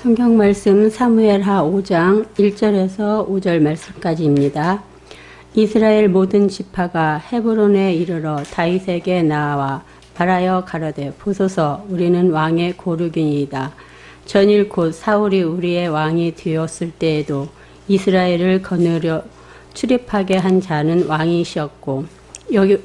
성경 말씀 사무엘하 5장 1절에서 5절 말씀까지입니다. 이스라엘 모든 지파가 헤브론에 이르러 다윗에게 나와 말하여 가로되 보소서 우리는 왕의 고르기니이다. 전일 곧 사울이 우리의 왕이 되었을 때에도 이스라엘을 거느려 출입하게 한 자는 왕이시었고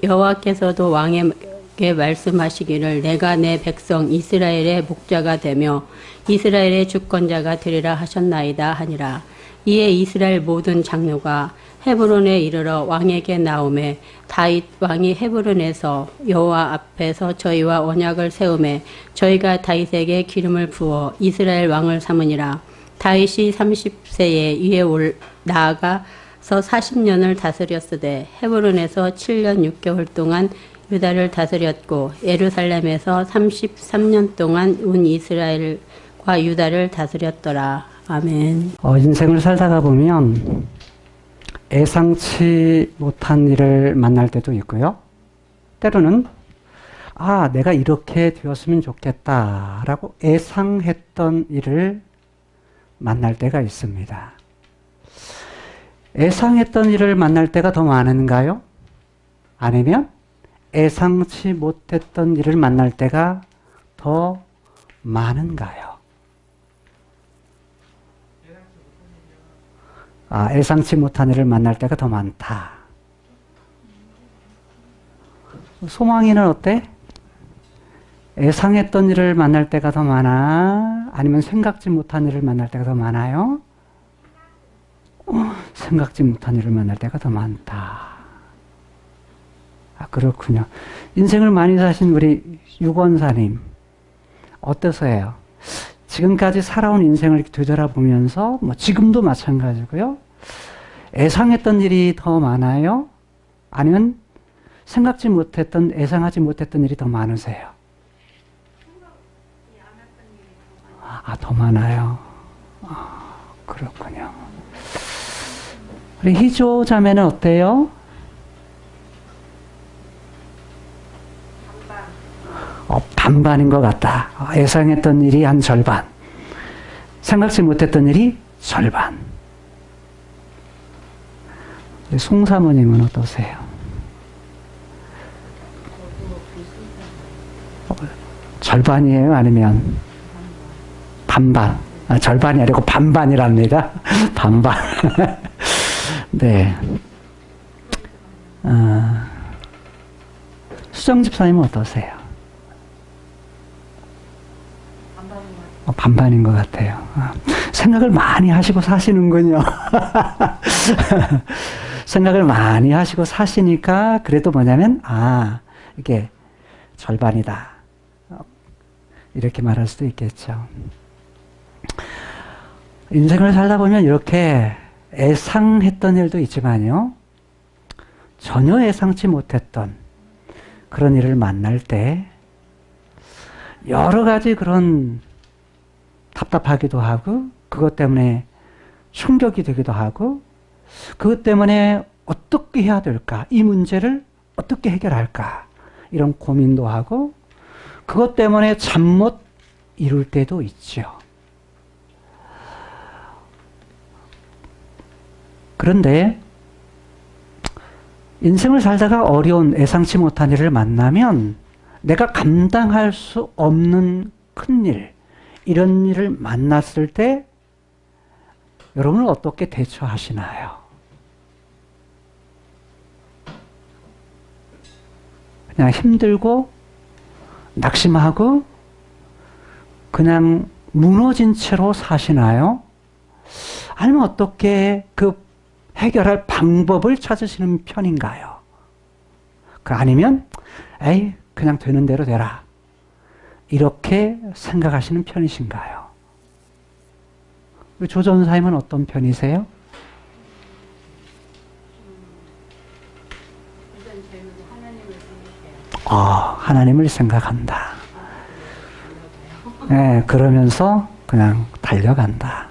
여호와께서도 왕에게 말씀하시기를 내가 내 백성 이스라엘의 목자가 되며 이스라엘의 주권자가 되리라 하셨나이다 하니라. 이에 이스라엘 모든 장로가 헤브론에 이르러 왕에게 나오매 다윗 왕이 헤브론에서 여호와 앞에서 저희와 언약을 세우매 저희가 다윗에게 기름을 부어 이스라엘 왕을 삼으니라. 다윗이 30세에 위에 나아가서 40년을 다스렸으되 헤브론에서 7년 6개월 동안 유다를 다스렸고 예루살렘에서 33년 동안 온 이스라엘과 유다를 다스렸더라. 아멘. 인생을 살다가 보면 예상치 못한 일을 만날 때도 있고요. 때로는 내가 이렇게 되었으면 좋겠다라고 예상했던 일을 만날 때가 있습니다. 예상했던 일을 만날 때가 더 많은가요? 아니면 예상치 못했던 일을 만날 때가 더 많은가요? 예상치 못한 일을 만날 때가 더 많다. 소망이는 어때? 예상했던 일을 만날 때가 더 많아? 아니면 생각지 못한 일을 만날 때가 더 많아요? 생각지 못한 일을 만날 때가 더 많다. 그렇군요. 인생을 많이 사신 우리 유권사님 어떠세요? 지금까지 살아온 인생을 이렇게 되돌아보면서 지금도 마찬가지고요. 예상했던 일이 더 많아요? 아니면 생각지 못했던, 예상하지 못했던 일이 더 많으세요? 더 많아요. 그렇군요. 우리 희조 자매는 어때요? 반반인 것 같다. 예상했던 일이 한 절반. 생각지 못했던 일이 절반. 송사모님은 어떠세요? 절반이에요? 아니면 반반? 절반이 아니고 반반이랍니다. 반반. 네. 수정 집사님은 어떠세요? 반반인 것 같아요. 생각을 많이 하시고 사시는군요. 생각을 많이 하시고 사시니까 그래도 뭐냐면 이게 절반이다. 이렇게 말할 수도 있겠죠. 인생을 살다 보면 이렇게 예상했던 일도 있지만요. 전혀 예상치 못했던 그런 일을 만날 때 여러 가지 그런 답답하기도 하고 그것 때문에 충격이 되기도 하고 그것 때문에 어떻게 해야 될까? 이 문제를 어떻게 해결할까? 이런 고민도 하고 그것 때문에 잠 못 이룰 때도 있죠. 그런데 인생을 살다가 어려운 예상치 못한 일을 만나면 내가 감당할 수 없는 큰일, 이런 일을 만났을 때 여러분은 어떻게 대처하시나요? 그냥 힘들고 낙심하고 그냥 무너진 채로 사시나요? 아니면 어떻게 그 해결할 방법을 찾으시는 편인가요? 아니면 그냥 되는 대로 되라. 이렇게 생각하시는 편이신가요? 조 전사님은 어떤 편이세요? 하나님을 생각한다. 네, 그러면서 그냥 달려간다.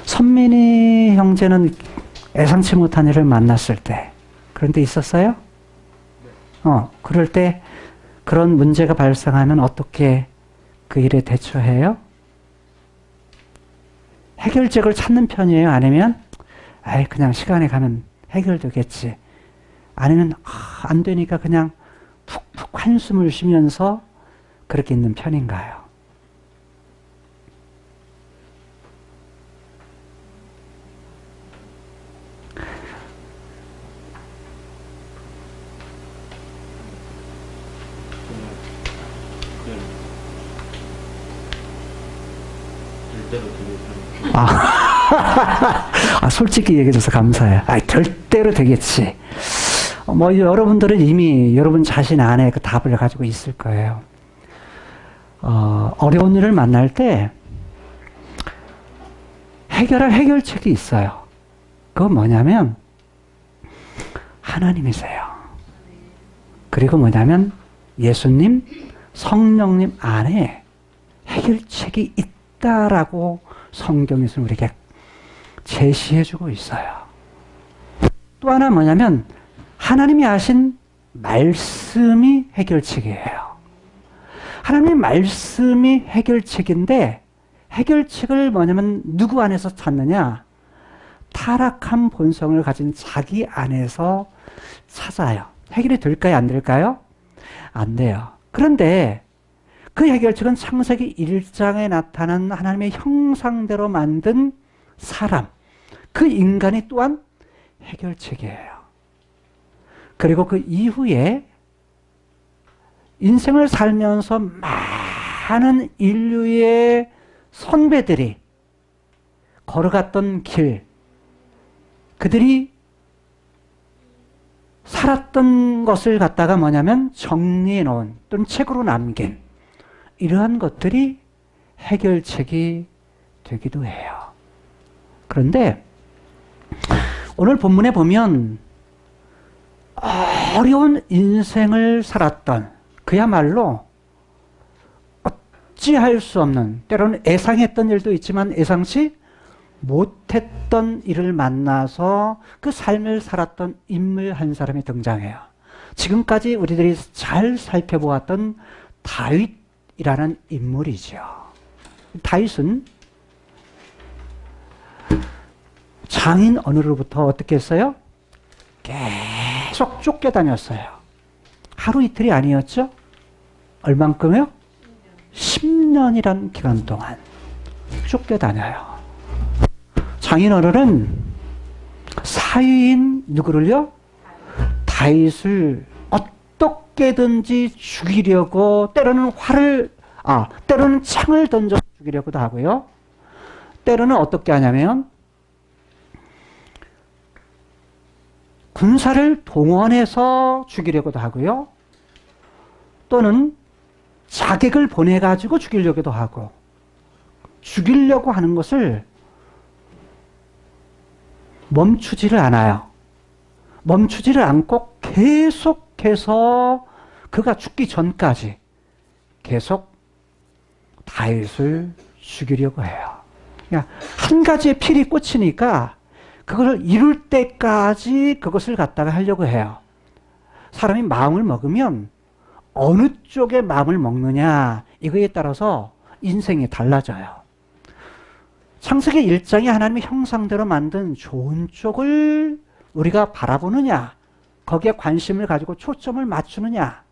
선민이 형제는 예상치 못한 일을 만났을 때 그런 데 있었어요? 그럴 때 그런 문제가 발생하면 어떻게 그 일에 대처해요? 해결책을 찾는 편이에요? 아니면 아이 그냥 시간이 가면 해결되겠지. 아니면 안 되니까 그냥 푹푹 한숨을 쉬면서 그렇게 있는 편인가요? 솔직히 얘기해줘서 감사해요. 절대로 되겠지. 뭐 여러분들은 이미 여러분 자신 안에 그 답을 가지고 있을 거예요. 어려운 일을 만날 때 해결할 해결책이 있어요. 그건 뭐냐면 하나님이세요. 그리고 뭐냐면 예수님, 성령님 안에 해결책이 있다라고 성경에서 우리에게 제시해주고 있어요. 또 하나 뭐냐면 하나님이 하신 말씀이 해결책이에요. 하나님의 말씀이 해결책인데 해결책을 뭐냐면 누구 안에서 찾느냐? 타락한 본성을 가진 자기 안에서 찾아요. 해결이 될까요? 안 될까요? 안 돼요. 그런데 그 해결책은 창세기 1장에 나타난 하나님의 형상대로 만든 사람, 그 인간이 또한 해결책이에요. 그리고 그 이후에 인생을 살면서 많은 인류의 선배들이 걸어갔던 길, 그들이 살았던 것을 갖다가 뭐냐면 정리해 놓은 또는 책으로 남긴 이러한 것들이 해결책이 되기도 해요. 그런데 오늘 본문에 보면 어려운 인생을 살았던 그야말로 어찌할 수 없는 때로는 예상했던 일도 있지만 예상치 못했던 일을 만나서 그 삶을 살았던 인물 한 사람이 등장해요. 지금까지 우리들이 잘 살펴보았던 다윗이라는 인물이죠. 다윗은 장인 어느로부터 어떻게 했어요? 계속 쫓겨다녔어요. 하루 이틀이 아니었죠? 얼만큼요? 10년이란 기간 동안 쫓겨다녀요. 장인어른은 사위인 누구를요? 다윗을 어떻게든지 죽이려고 때로는 때로는 창을 던져 죽이려고도 하고요. 때로는 어떻게 하냐면 군사를 동원해서 죽이려고도 하고요. 또는 자객을 보내가지고 죽이려고도 하고 죽이려고 하는 것을 멈추지를 않아요. 멈추지를 않고 계속해서 그가 죽기 전까지 계속 다윗을 죽이려고 해요. 그러니까 한 가지의 필이 꽂히니까 그걸 이룰 때까지 그것을 갖다가 하려고 해요. 사람이 마음을 먹으면 어느 쪽에 마음을 먹느냐 이거에 따라서 인생이 달라져요. 창세기 1장이 하나님의 형상대로 만든 좋은 쪽을 우리가 바라보느냐, 거기에 관심을 가지고 초점을 맞추느냐,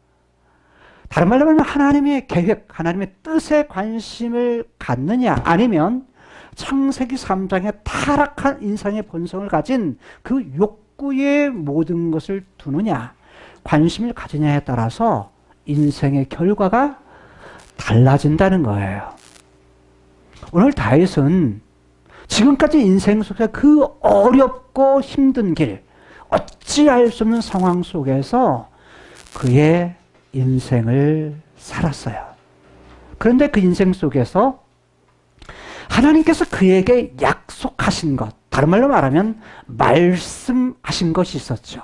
다른 말로 하면 하나님의 계획, 하나님의 뜻에 관심을 갖느냐, 아니면 창세기 3장의 타락한 인상의 본성을 가진 그 욕구의 모든 것을 두느냐, 관심을 가지냐에 따라서 인생의 결과가 달라진다는 거예요. 오늘 다윗은 지금까지 인생 속에 그 어렵고 힘든 길, 어찌할 수 없는 상황 속에서 그의 인생을 살았어요. 그런데 그 인생 속에서 하나님께서 그에게 약속하신 것, 다른 말로 말하면 말씀하신 것이 있었죠.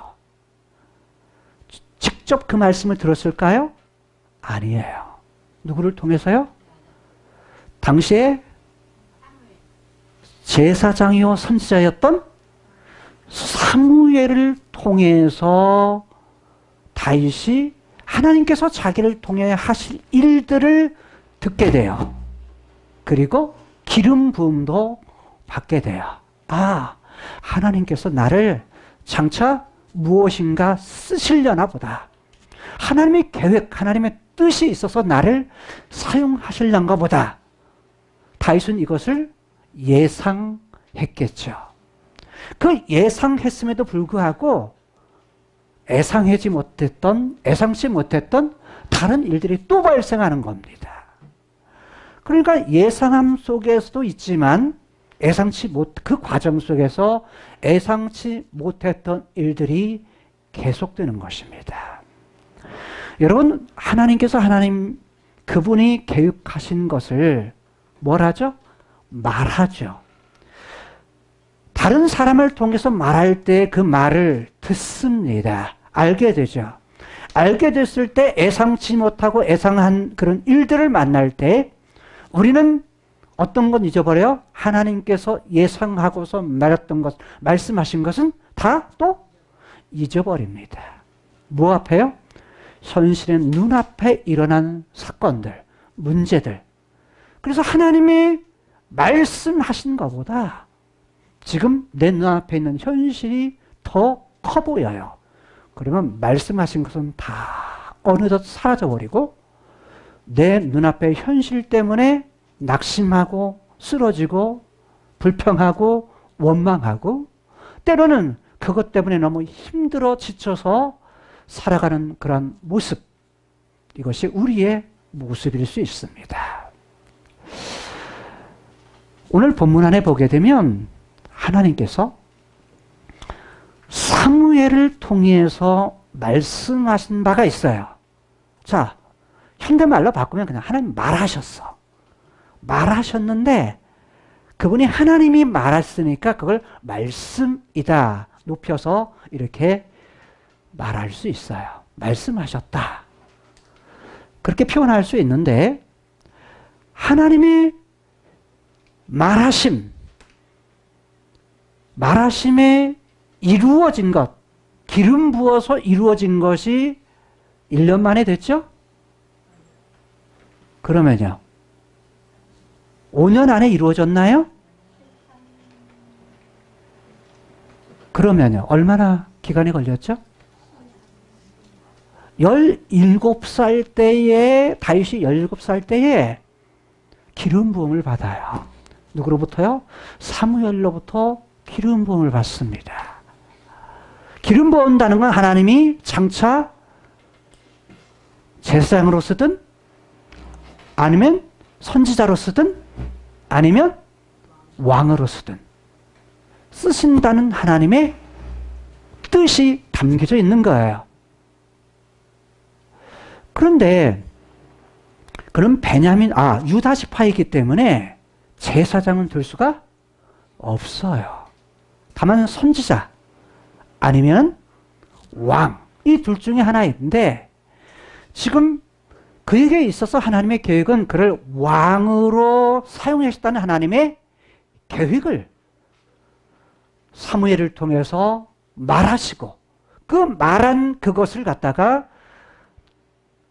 직접 그 말씀을 들었을까요? 아니에요. 누구를 통해서요? 당시에 제사장이요 선지자였던 사무엘을 통해서 다윗이 하나님께서 자기를 통해 하실 일들을 듣게 돼요. 그리고 기름 부음도 받게 돼요. 아, 하나님께서 나를 장차 무엇인가 쓰시려나 보다. 하나님의 계획, 하나님의 뜻이 있어서 나를 사용하시려는가 보다. 다윗은 이것을 예상했겠죠. 그 예상했음에도 불구하고 예상치 못했던 다른 일들이 또 발생하는 겁니다. 그러니까 예상함 속에서도 있지만 그 과정 속에서 예상치 못했던 일들이 계속되는 것입니다. 여러분, 하나님께서 그분이 계획하신 것을 뭘 하죠? 말하죠. 다른 사람을 통해서 말할 때 그 말을 듣습니다. 알게 되죠. 알게 됐을 때 예상치 못하고 예상한 그런 일들을 만날 때 우리는 어떤 건 잊어버려요? 하나님께서 예상하고서 말씀하신 것은 다 또 잊어버립니다. 뭐 앞에요? 현실의 눈앞에 일어난 사건들, 문제들. 그래서 하나님이 말씀하신 것보다 지금 내 눈앞에 있는 현실이 더 커 보여요. 그러면 말씀하신 것은 다 어느덧 사라져버리고 내 눈앞의 현실 때문에 낙심하고 쓰러지고 불평하고 원망하고 때로는 그것 때문에 너무 힘들어 지쳐서 살아가는 그런 모습, 이것이 우리의 모습일 수 있습니다. 오늘 본문 안에 보게 되면 하나님께서 사무엘을 통해서 말씀하신 바가 있어요. 자, 현대말로 바꾸면 그냥 하나님 말하셨어. 말하셨는데 그분이 하나님이 말했으니까 그걸 말씀이다 높여서 이렇게 말할 수 있어요. 말씀하셨다. 그렇게 표현할 수 있는데 하나님이 말하심에 이루어진 것, 기름 부어서 이루어진 것이 1년 만에 됐죠? 그러면요. 5년 안에 이루어졌나요? 그러면요. 얼마나 기간이 걸렸죠? 17살 때에, 다윗이 17살 때에 기름 부음을 받아요. 누구로부터요? 사무엘로부터 기름 부음을 받습니다. 기름 부은다는 건 하나님이 장차 제사장으로 쓰든 아니면 선지자로 쓰든 아니면 왕으로 쓰든 쓰신다는 하나님의 뜻이 담겨져 있는 거예요. 그런데 그럼 유다 지파이기 때문에 제사장은 될 수가 없어요. 다만 선지자 아니면 왕, 이 둘 중에 하나인데 지금 그에게 있어서 하나님의 계획은 그를 왕으로 사용하셨다는 하나님의 계획을 사무엘을 통해서 말하시고 그 말한 그것을 갖다가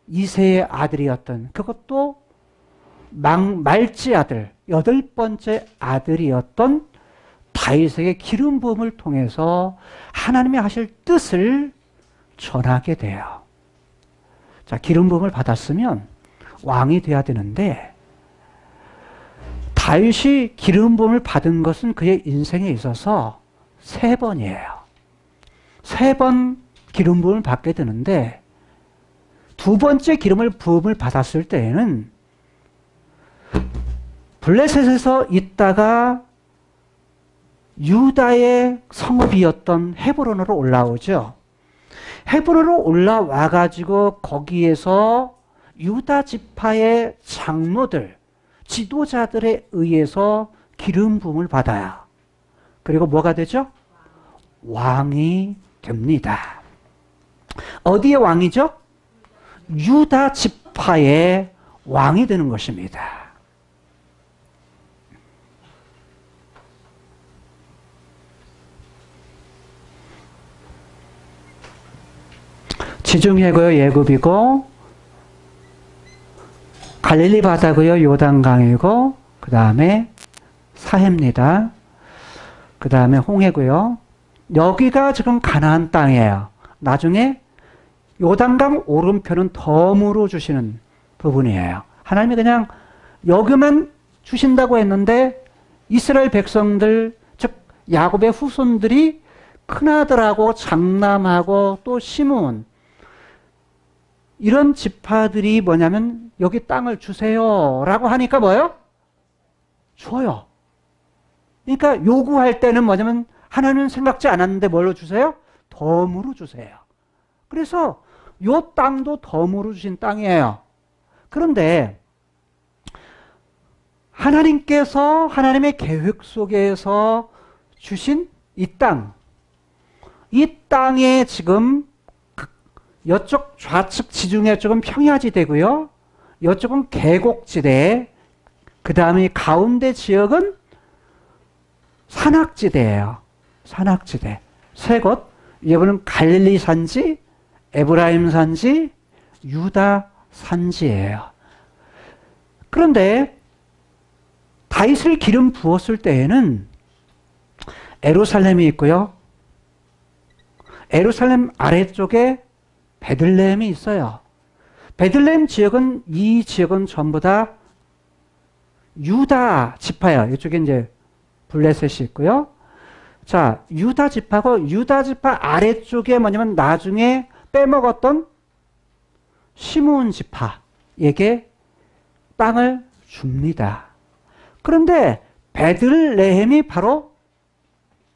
이새의 아들이었던 그것도 말지 아들 8번째 아들이었던 다윗에게 기름 부음을 통해서 하나님이 하실 뜻을 전하게 돼요. 자, 기름 부음을 받았으면 왕이 돼야 되는데 다윗이 기름 부음을 받은 것은 그의 인생에 있어서 3번이에요. 3번 기름 부음을 받게 되는데 2번째 부음을 받았을 때에는 블레셋에서 있다가 유다의 성읍이었던 헤브론으로 올라오죠. 헤브론으로 올라와 가지고 거기에서 유다 지파의 장로들, 지도자들에 의해서 기름 부음을 받아요. 그리고 뭐가 되죠? 왕이 됩니다. 어디의 왕이죠? 유다 지파의 왕이 되는 것입니다. 지중해고요, 예굽이고 갈릴리 바다고요. 요단강이고 그 다음에 사해입니다. 그 다음에 홍해고요. 여기가 지금 가나안 땅이에요. 나중에 요단강 오른편은 덤으로 주시는 부분이에요. 하나님이 그냥 여기만 주신다고 했는데 이스라엘 백성들, 즉 야곱의 후손들이 큰아들하고 장남하고 또 시므온 이런 지파들이 뭐냐면 여기 땅을 주세요라고 하니까 뭐예요? 줘요. 그러니까 요구할 때는 뭐냐면 하나님은 생각지 않았는데 뭘로 주세요? 덤으로 주세요. 그래서 요 땅도 덤으로 주신 땅이에요. 그런데 하나님께서 하나님의 계획 속에서 주신 이 땅에 지금 이쪽 좌측 지중해 쪽은 평야지대고요. 이쪽은 계곡지대, 그 다음에 가운데 지역은 산악지대예요. 산악지대. 세 곳. 이번은 갈릴리 산지, 에브라임 산지, 유다 산지예요. 그런데 다윗을 기름 부었을 때에는 예루살렘이 있고요. 예루살렘 아래쪽에 베들레헴이 있어요. 베들레헴 지역은 이 지역은 전부 다 유다 지파예요. 이쪽에 이제 블레셋이 있고요. 자, 유다 지파고 유다 지파 아래쪽에 뭐냐면 나중에 빼먹었던 시므온 지파에게 땅을 줍니다. 그런데 베들레헴이 바로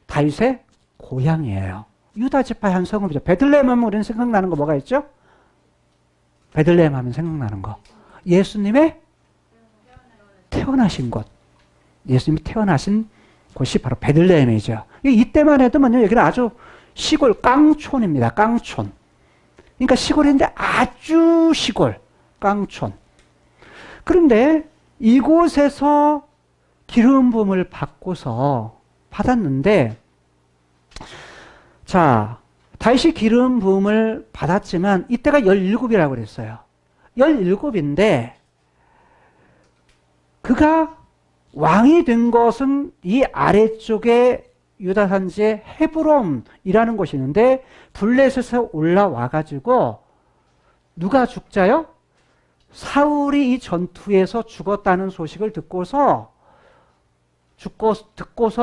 다윗의 고향이에요. 유다 지파의 한 성읍이죠. 베들레헴 하면 우리는 생각나는 거 뭐가 있죠? 베들레헴 하면 생각나는 거. 예수님의 태어나신 곳. 예수님이 태어나신 곳이 바로 베들레헴이죠. 이때만 해도 뭐냐, 여기는 아주 시골 깡촌입니다. 깡촌. 그러니까 시골인데 아주 시골 깡촌. 그런데 이곳에서 기름 부음을 받았는데, 자, 다윗이 기름 부음을 받았지만 이때가 17이라고 그랬어요. 17인데 그가 왕이 된 것은 이 아래쪽에 유다 산지의 헤브론이라는 곳이 있는데 블레셋에서 올라와가지고 누가 죽자요? 사울이 이 전투에서 죽었다는 소식을 듣고서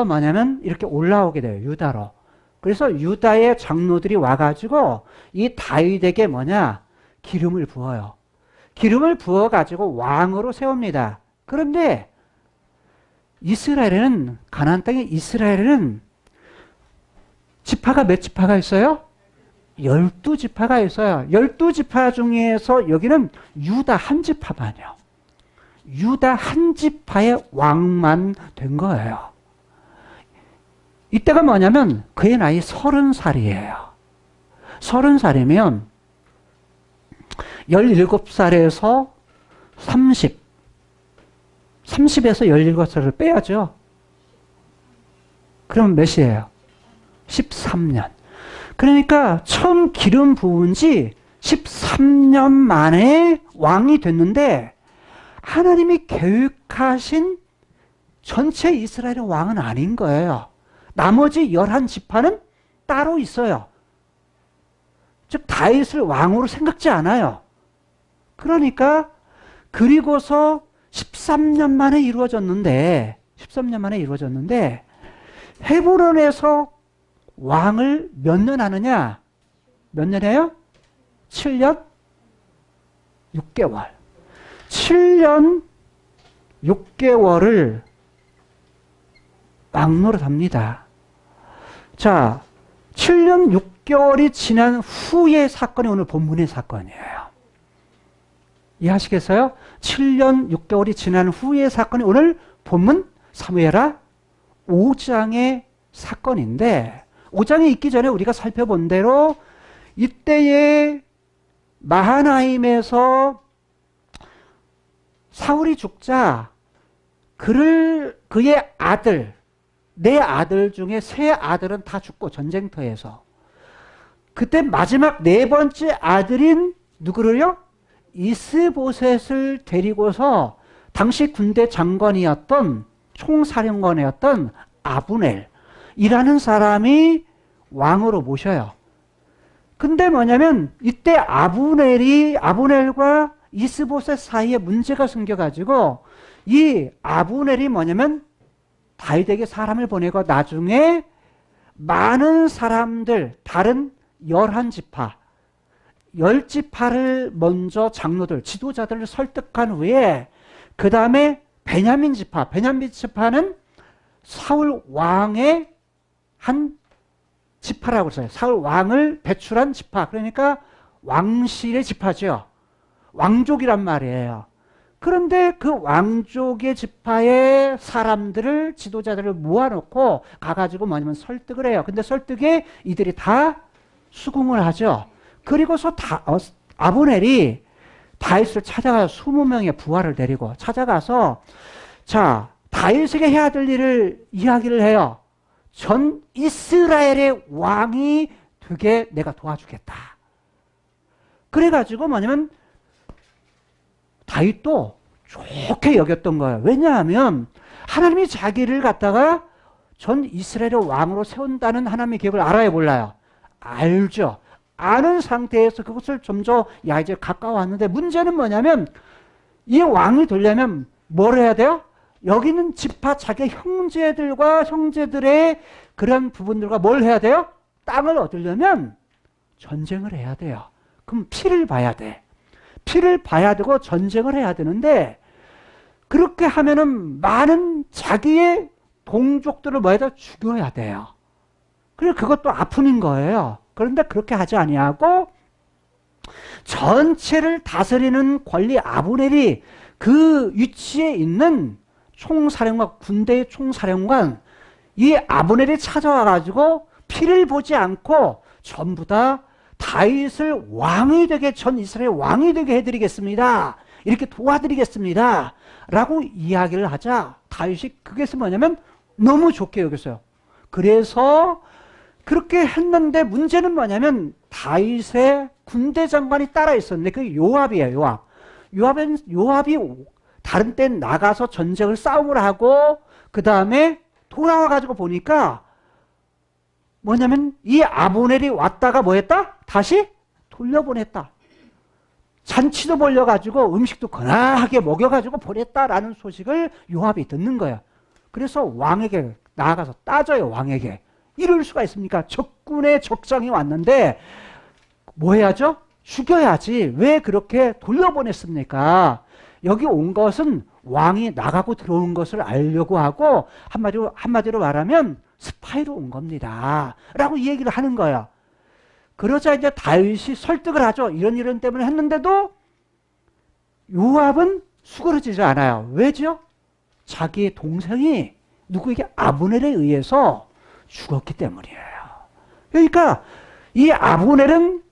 뭐냐면 이렇게 올라오게 돼요. 유다로. 그래서 유다의 장로들이 와가지고 이 다윗에게 뭐냐? 기름을 부어요. 기름을 부어가지고 왕으로 세웁니다. 그런데 이스라엘에는, 가나안 땅에 이스라엘에는 지파가 몇 지파가 있어요? 12지파가 있어요. 12지파 중에서 여기는 유다 한 지파만요. 유다 한 지파의 왕만 된 거예요. 이때가 뭐냐면 그의 나이 30살이에요. 30살이면 17살에서 30에서 17살을 빼야죠. 그럼 몇이에요? 13년. 그러니까 처음 기름 부은 지 13년 만에 왕이 됐는데 하나님이 계획하신 전체 이스라엘의 왕은 아닌 거예요. 나머지 11지파는 따로 있어요. 즉 다윗을 왕으로 생각지 않아요. 그러니까 그리고서 13년 만에 이루어졌는데 헤브론에서 왕을 몇 년 하느냐? 몇 년 해요? 7년 6개월. 7년 6개월을 왕노릇 합니다. 자, 7년 6개월이 지난 후의 사건이 오늘 본문의 사건이에요. 이해하시겠어요? 7년 6개월이 지난 후의 사건이 오늘 본문 사무엘하 5장의 사건인데 5장에 있기 전에 우리가 살펴본 대로 이때의 마하나임에서 사울이 죽자 그의 아들, 네 아들 중에 세 아들은 다 죽고 전쟁터에서 그때 마지막 네 번째 아들인 누구를요? 이스보셋을 데리고서 당시 군대 장관이었던 총사령관이었던 아브넬이라는 사람이 왕으로 모셔요. 근데 뭐냐면 이때 아브넬과 이스보셋 사이에 문제가 생겨가지고 이 아브넬이 뭐냐면 다윗에게 사람을 보내고 나중에 많은 사람들, 다른 11지파, 10지파를 먼저 장로들, 지도자들을 설득한 후에 그 다음에 베냐민 지파는 사울 왕의 한 지파라고 써요. 사울 왕을 배출한 지파. 그러니까 왕실의 지파죠. 왕족이란 말이에요. 그런데 그 왕족의 지파의 사람들을, 지도자들을 모아놓고 가가지고 뭐냐면 설득을 해요. 근데 설득에 이들이 다 수긍을 하죠. 그리고서 아브넬이 다윗을 찾아가서 20명의 부하를 데리고 찾아가서 자, 다윗에게 해야 될 일을 이야기를 해요. 전 이스라엘의 왕이 되게 내가 도와주겠다. 그래가지고 뭐냐면 다윗도 좋게 여겼던 거예요. 왜냐하면 하나님이 자기를 갖다가 전 이스라엘의 왕으로 세운다는 하나님의 계획을 알아요, 몰라요? 알죠. 아는 상태에서 그것을 점점 이제 가까워왔는데 문제는 뭐냐면 이 왕이 되려면 뭘 해야 돼요? 여기 있는 지파 자기 형제들과 형제들의 그런 부분들과 뭘 해야 돼요? 땅을 얻으려면 전쟁을 해야 돼요. 그럼 피를 봐야 돼. 피를 봐야 되고 전쟁을 해야 되는데 그렇게 하면은 많은 자기의 동족들을 뭐에다 죽여야 돼요. 그래서 그것도 아픔인 거예요. 그런데 그렇게 하지 아니하고 전체를 다스리는 권리 아브넬이 그 위치에 있는 총사령관, 군대의 총사령관, 이 아브넬이 찾아와 가지고 피를 보지 않고 전부 다 다윗을 왕이 되게, 전 이스라엘 왕이 되게 해드리겠습니다. 이렇게 도와드리겠습니다. 라고 이야기를 하자 다윗이 그게서 뭐냐면 너무 좋게 여겼어요. 그래서 그렇게 했는데 문제는 뭐냐면 다윗의 군대 장관이 따라 있었는데 그게 요압이에요. 요압이 다른 때 나가서 전쟁을 싸움을 하고 그 다음에 돌아와 가지고 보니까 뭐냐면 이 아브넬이 왔다가 뭐 했다? 다시 돌려보냈다. 잔치도 벌려가지고 음식도 거나하게 먹여가지고 보냈다라는 소식을 요압이 듣는 거야. 그래서 왕에게 나아가서 따져요. 왕에게. 이럴 수가 있습니까? 적군의 적장이 왔는데 뭐 해야죠? 죽여야지. 왜 그렇게 돌려보냈습니까? 여기 온 것은 왕이 나가고 들어온 것을 알려고 하고 한마디로 말하면 스파이로 온 겁니다. 라고 이 얘기를 하는 거야. 그러자 이제 다윗이 설득을 하죠. 이런 때문에 했는데도 요압은 수그러지지 않아요. 왜죠? 자기의 동생이 누구에게 아브넬에 의해서 죽었기 때문이에요. 그러니까 이 아브넬은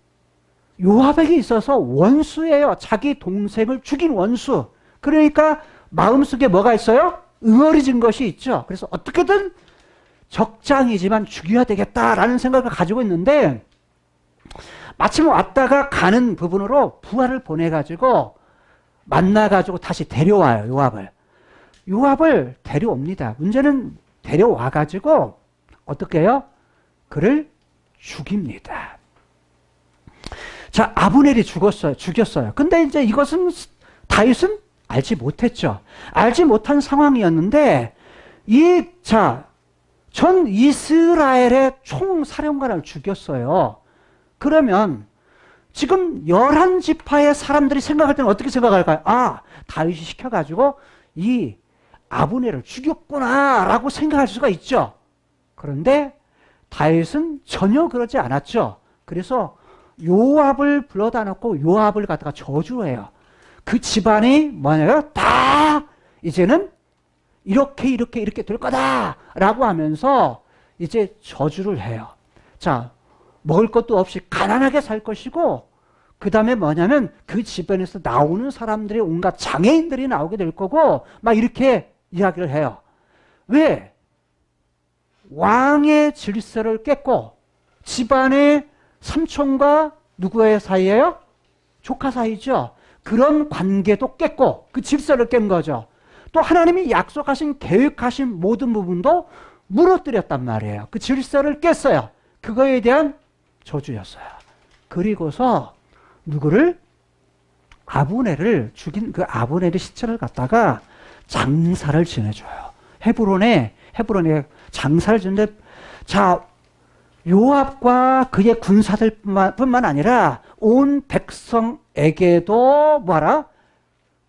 요압에게 있어서 원수예요. 자기 동생을 죽인 원수. 그러니까 마음속에 뭐가 있어요? 응어리진 것이 있죠. 그래서 어떻게든 적장이지만 죽여야 되겠다라는 생각을 가지고 있는데 마침 왔다가 가는 부분으로 부하를 보내가지고 만나가지고 다시 데려와요. 요압을 데려옵니다. 문제는 데려와가지고 어떻게 해요? 그를 죽입니다. 자, 아브넬이 죽였어요. 근데 이제 이것은 다윗은 알지 못했죠. 알지 못한 상황이었는데 전 이스라엘의 총사령관을 죽였어요. 그러면 지금 11지파의 사람들이 생각할 때는 어떻게 생각할까요? 아, 다윗이 시켜가지고 이 아브넬을 죽였구나 라고 생각할 수가 있죠. 그런데 다윗은 전혀 그러지 않았죠. 그래서 요압을 불러다 놓고 요압을 갖다가 저주해요. 그 집안이 뭐냐면 다 이제는 이렇게 될 거다 라고 하면서 이제 저주를 해요. 자, 먹을 것도 없이 가난하게 살 것이고 그 다음에 뭐냐면 그 집안에서 나오는 사람들이 온갖 장애인들이 나오게 될 거고 막 이렇게 이야기를 해요. 왜? 왕의 질서를 깼고 집안의 삼촌과 누구의 사이예요? 조카 사이죠. 그런 관계도 깼고 그 질서를 깬 거죠. 또 하나님이 약속하신 계획하신 모든 부분도 무너뜨렸단 말이에요. 그 질서를 깼어요. 그거에 대한 저주였어요. 그리고서 누구를? 아브넬을 죽인 그 아브넬의 시체를 갖다가 장사를 지내줘요. 헤브론에 장사를 지는데, 자, 요압과 그의 군사들뿐만 아니라 온 백성에게도 뭐하라?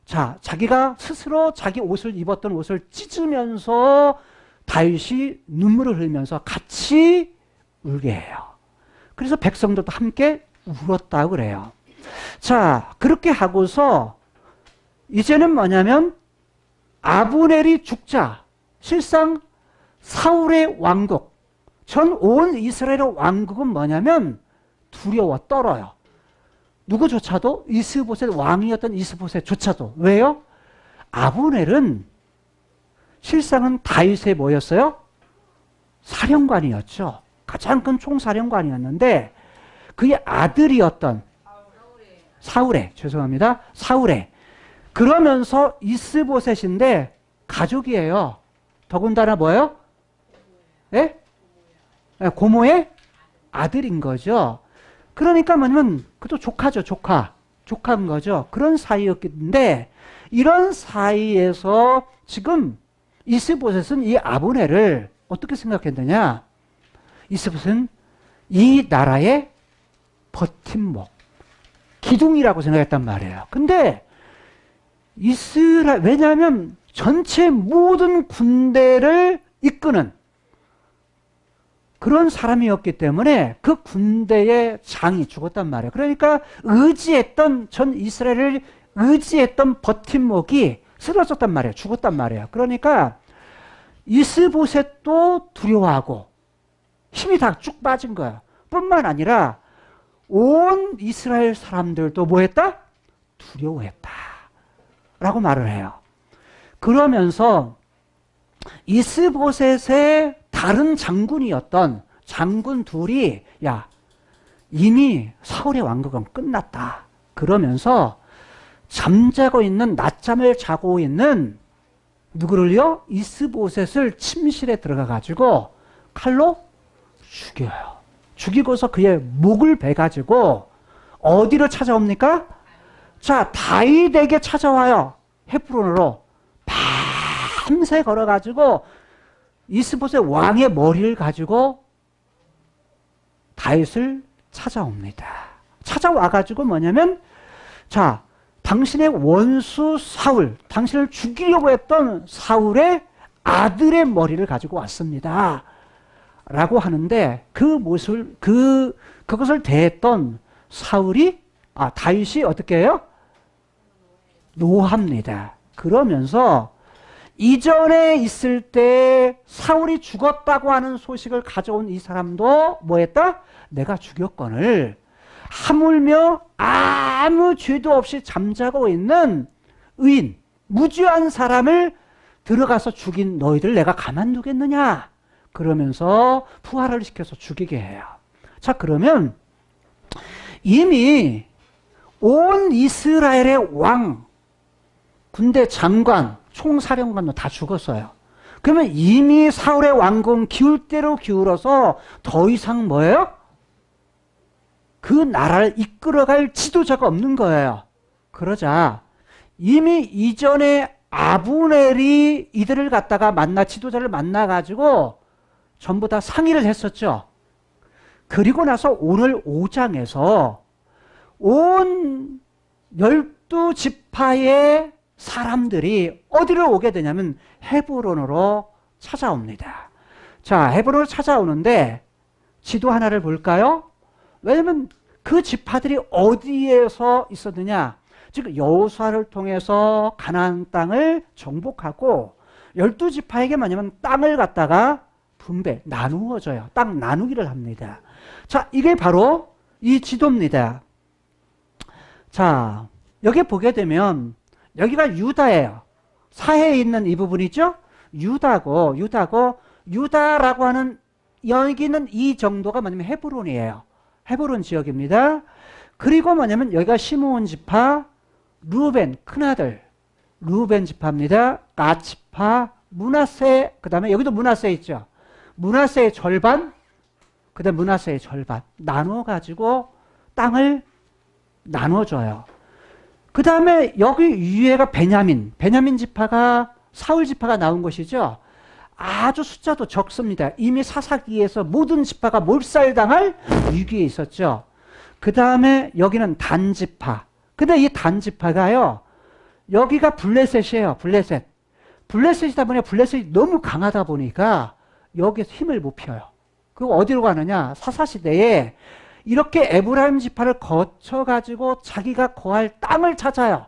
자, 자기가 스스로 자기 옷을 입었던 옷을 찢으면서 다윗이 눈물을 흘리면서 같이 울게 해요. 그래서 백성들도 함께 울었다고 그래요. 자, 그렇게 하고서 이제는 뭐냐면 아브넬이 죽자 실상 사울의 왕국, 전 온 이스라엘의 왕국은 뭐냐면 두려워 떨어요. 누구조차도 이스보셋 왕이었던 이스보셋조차도. 왜요? 아브넬은 실상은 다윗의 뭐였어요? 사령관이었죠. 가장 큰 총사령관이었는데 그의 아들이었던 사울의 그러면서 이스보셋인데 가족이에요. 더군다나 뭐예요? 예? 고모의 아들인 거죠. 그러니까 뭐냐면 그것도 조카죠. 조카인 거죠. 그런 사이였는데 이런 사이에서 지금 이스보셋은 이 아브넬을 어떻게 생각했느냐? 이스보셋은 이 나라의 버팀목, 기둥이라고 생각했단 말이에요. 근데 왜냐하면 전체 모든 군대를 이끄는 그런 사람이었기 때문에 그 군대의 장이 죽었단 말이에요. 그러니까 전 이스라엘을 의지했던 버팀목이 쓰러졌단 말이에요. 죽었단 말이에요. 그러니까 이스보셋도 두려워하고 힘이 다 쭉 빠진 거예요. 뿐만 아니라 온 이스라엘 사람들도 뭐 했다? 두려워했다 라고 말을 해요. 그러면서 이스보셋의 다른 장군이었던 장군 둘이 야, 이미 사울의 왕국은 끝났다. 그러면서 낮잠을 자고 있는 누구를요? 이스보셋을 침실에 들어가 가지고 칼로 죽여요. 죽이고서 그의 목을 베가지고 어디로 찾아옵니까? 자, 다윗에게 찾아와요. 헤브론으로 밤새 걸어가지고 이스보셋 왕의 머리를 가지고 다윗을 찾아옵니다. 찾아와가지고 뭐냐면, 자, 당신의 원수 사울, 당신을 죽이려고 했던 사울의 아들의 머리를 가지고 왔습니다. 라고 하는데 그것을 대했던 다윗이 어떻게 해요? 노합니다. 그러면서 이전에 있을 때 사울이 죽었다고 하는 소식을 가져온 이 사람도 뭐 했다? 내가 죽였거늘 하물며 아무 죄도 없이 잠자고 있는 의인, 무죄한 사람을 들어가서 죽인 너희들 내가 가만두겠느냐? 그러면서 부활을 시켜서 죽이게 해요. 자, 그러면 이미 온 이스라엘의 왕, 군대 장관, 총사령관도 다 죽었어요. 그러면 이미 사울의 왕궁 기울 대로 기울어서 더 이상 뭐예요? 그 나라를 이끌어갈 지도자가 없는 거예요. 그러자 이미 이전에 아브넬이 이들을 갖다가 지도자를 만나가지고 전부 다 상의를 했었죠. 그리고 나서 오늘 5장에서 온 12지파의 사람들이 어디로 오게 되냐면 헤브론으로 찾아옵니다. 자, 헤브론으로 찾아오는데 지도 하나를 볼까요? 왜냐면 그 지파들이 어디에서 있었느냐? 즉 여호수아를 통해서 가나안 땅을 정복하고 12지파에게 뭐냐면 땅을 갖다가 나누어져요. 땅 나누기를 합니다. 자, 이게 바로 이 지도입니다. 자, 여기 보게 되면 여기가 유다예요. 사해에 있는 이 부분이죠. 유다라고 하는 여기는 이 정도가 뭐냐면 헤브론이에요. 헤브론 지역입니다. 그리고 뭐냐면 여기가 시므온 지파, 루벤 큰아들 루벤 지파입니다. 갓 지파, 므낫세, 그 다음에 여기도 므낫세 있죠. 므낫세의 절반, 그 다음에 므낫세의 절반 나눠가지고 땅을 나눠줘요. 그 다음에 여기 위에가 베냐민 지파가 사울 지파가 나온 것이죠. 아주 숫자도 적습니다. 이미 사사기에서 모든 지파가 몰살당할 위기에 있었죠. 그 다음에 여기는 단 지파. 근데 이 단 지파가요, 여기가 블레셋이에요. 블레셋이다 보니 블레셋이 너무 강하다 보니까 여기에서 힘을 못 펴요. 그리고 어디로 가느냐? 사사시대에 이렇게 에브라임 지파를 거쳐가지고 자기가 거할 땅을 찾아요.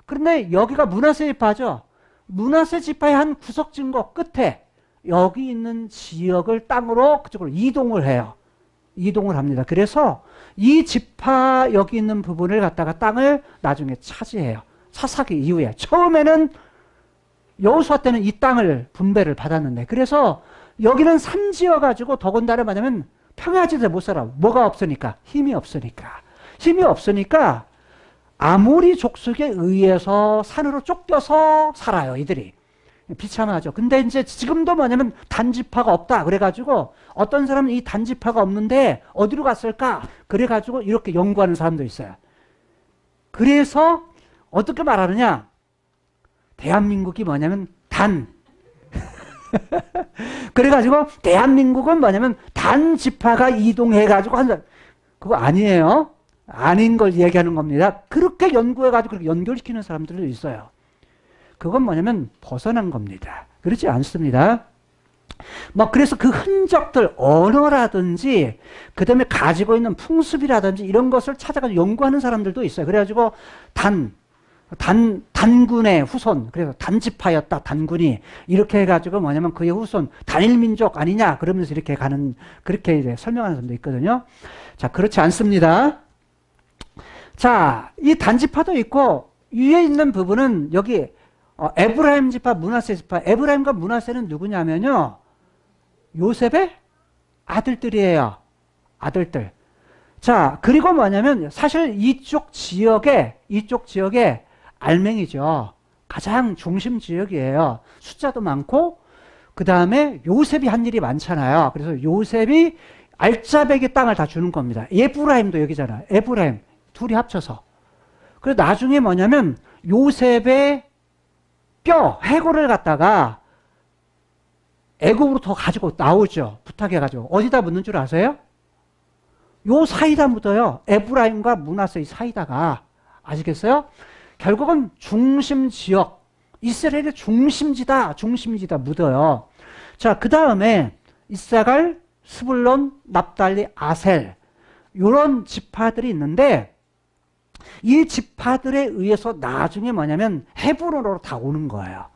그런데 여기가 므낫세 지파죠. 므낫세 지파의 한 구석진 곳 끝에 여기 있는 지역을 땅으로 그쪽으로 이동을 해요. 이동을 합니다. 그래서 이 지파 여기 있는 부분을 갖다가 땅을 나중에 차지해요. 사사기 이후에. 처음에는 여호수아 때는 이 땅을 분배를 받았는데, 그래서 여기는 산지여가지고 더군다나 뭐냐면 평야지대에 못 살아. 뭐가 없으니까? 힘이 없으니까. 힘이 없으니까 아모리 족속에 의해서 산으로 쫓겨서 살아요, 이들이. 비참하죠. 근데 이제 지금도 뭐냐면 단지파가 없다. 그래가지고 어떤 사람은 이 단지파가 없는데 어디로 갔을까? 그래가지고 이렇게 연구하는 사람도 있어요. 그래서 어떻게 말하느냐? 대한민국이 뭐냐면 단. 그래가지고 대한민국은 뭐냐면 단지파가 이동해가지고 한다. 그거 아니에요. 아닌 걸 얘기하는 겁니다. 그렇게 연구해가지고 그렇게 연결시키는 사람들도 있어요. 그건 뭐냐면 벗어난 겁니다. 그렇지 않습니다. 뭐 그래서 그 흔적들, 언어라든지 그 다음에 가지고 있는 풍습이라든지 이런 것을 찾아가지고 연구하는 사람들도 있어요. 그래가지고 단군의 후손, 그래서 단지파였다, 단군이. 이렇게 해가지고 뭐냐면 그의 후손, 단일민족 아니냐, 그러면서 이렇게 가는, 그렇게 이제 설명하는 사람도 있거든요. 자, 그렇지 않습니다. 자, 이 단지파도 있고, 위에 있는 부분은 여기, 에브라임 지파, 므낫세 지파. 에브라임과 므낫세는 누구냐면요, 요셉의 아들들이에요. 아들들. 자, 그리고 뭐냐면, 사실 이쪽 지역에 알맹이죠. 가장 중심 지역이에요. 숫자도 많고, 그 다음에 요셉이 한 일이 많잖아요. 그래서 요셉이 알짜배기 땅을 다 주는 겁니다. 에브라임도 여기잖아요. 에브라임. 둘이 합쳐서. 그래서 나중에 뭐냐면, 요셉의 해골을 갖다가 애굽으로 더 가지고 나오죠. 부탁해가지고. 어디다 묻는 줄 아세요? 요 사이다 묻어요. 에브라임과 므낫세의 사이다가. 아시겠어요? 결국은 중심 지역, 이스라엘의 중심지다 묻어요. 자, 그 다음에 이사갈, 스불론, 납달리, 아셀 이런 지파들이 있는데 이 지파들에 의해서 나중에 뭐냐면 헤브론으로 다 오는 거예요.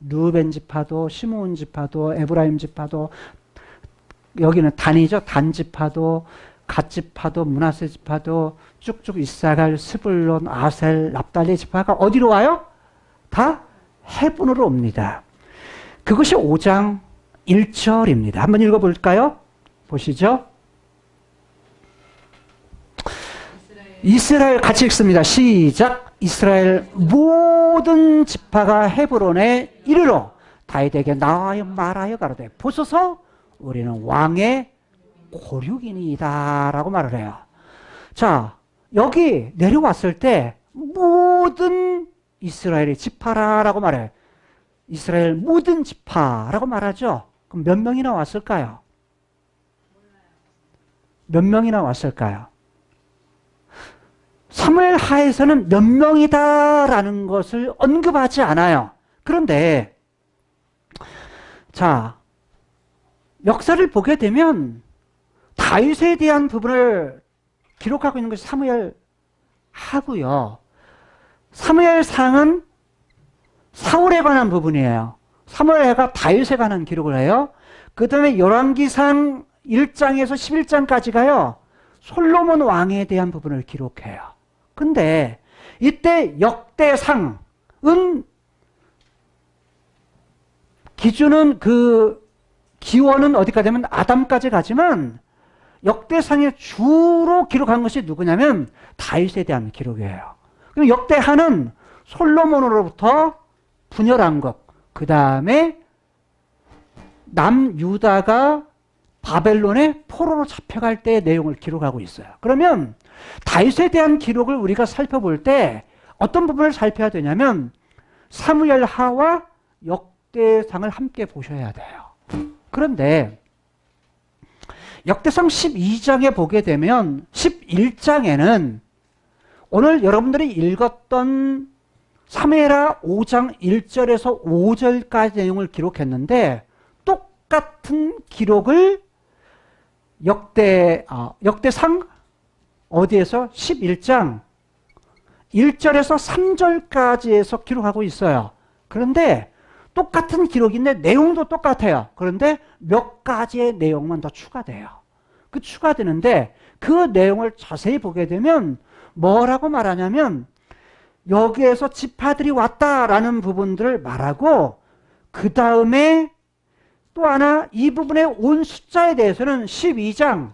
르벤 지파도, 시므온 지파도, 에브라임 지파도, 여기는 단이죠. 단 지파도, 갓 지파도, 므낫세 지파도, 쭉쭉 이사갈, 스불론, 아셀, 납달리 지파가 어디로 와요? 다 헤브론으로 옵니다. 그것이 5장 1절입니다. 한번 읽어볼까요? 보시죠. 이스라엘 같이 읽습니다. 시작. 이스라엘 모든 지파가 헤브론에 이르러 다윗에게 나와여 말하여 가로되 보소서 우리는 왕의 고륙이니이다 라고 말을 해요. 자, 여기 내려왔을 때 모든 이스라엘의 지파라고 말해요. 이스라엘 모든 지파라고 말하죠. 그럼 몇 명이나 왔을까요? 몇 명이나 왔을까요? 사무엘 하에서는 몇 명이다라는 것을 언급하지 않아요. 그런데 자, 역사를 보게 되면 다윗에 대한 부분을 기록하고 있는 것이 사무엘 하고요. 사무엘상은 사울에 관한 부분이에요. 사무엘하가 다윗에 관한 기록을 해요. 그 다음에 열왕기상 1장에서 11장까지가요. 솔로몬 왕에 대한 부분을 기록해요. 근데 이때 역대상은 기준은 기원은 어디까지 하면 아담까지 가지만 역대상에 주로 기록한 것이 누구냐면 다윗에 대한 기록이에요. 그럼 역대하는 솔로몬으로부터 분열한 것, 그 다음에 남유다가 바벨론의 포로로 잡혀갈 때의 내용을 기록하고 있어요. 그러면 다윗에 대한 기록을 우리가 살펴볼 때 어떤 부분을 살펴야 되냐면 사무엘하와 역대상을 함께 보셔야 돼요. 그런데 역대상 12장에 보게 되면 11장에는 오늘 여러분들이 읽었던 사무엘하 5장 1절에서 5절까지 내용을 기록했는데 똑같은 기록을 역대상 어디에서 11장 1절에서 3절까지에서 기록하고 있어요. 그런데 똑같은 기록인데 내용도 똑같아요. 그런데 몇 가지의 내용만 더 추가돼요. 그 추가되는데 그 내용을 자세히 보게 되면 뭐라고 말하냐면 여기에서 지파들이 왔다라는 부분들을 말하고 그 다음에 또 하나 이 부분의 온 숫자에 대해서는 12장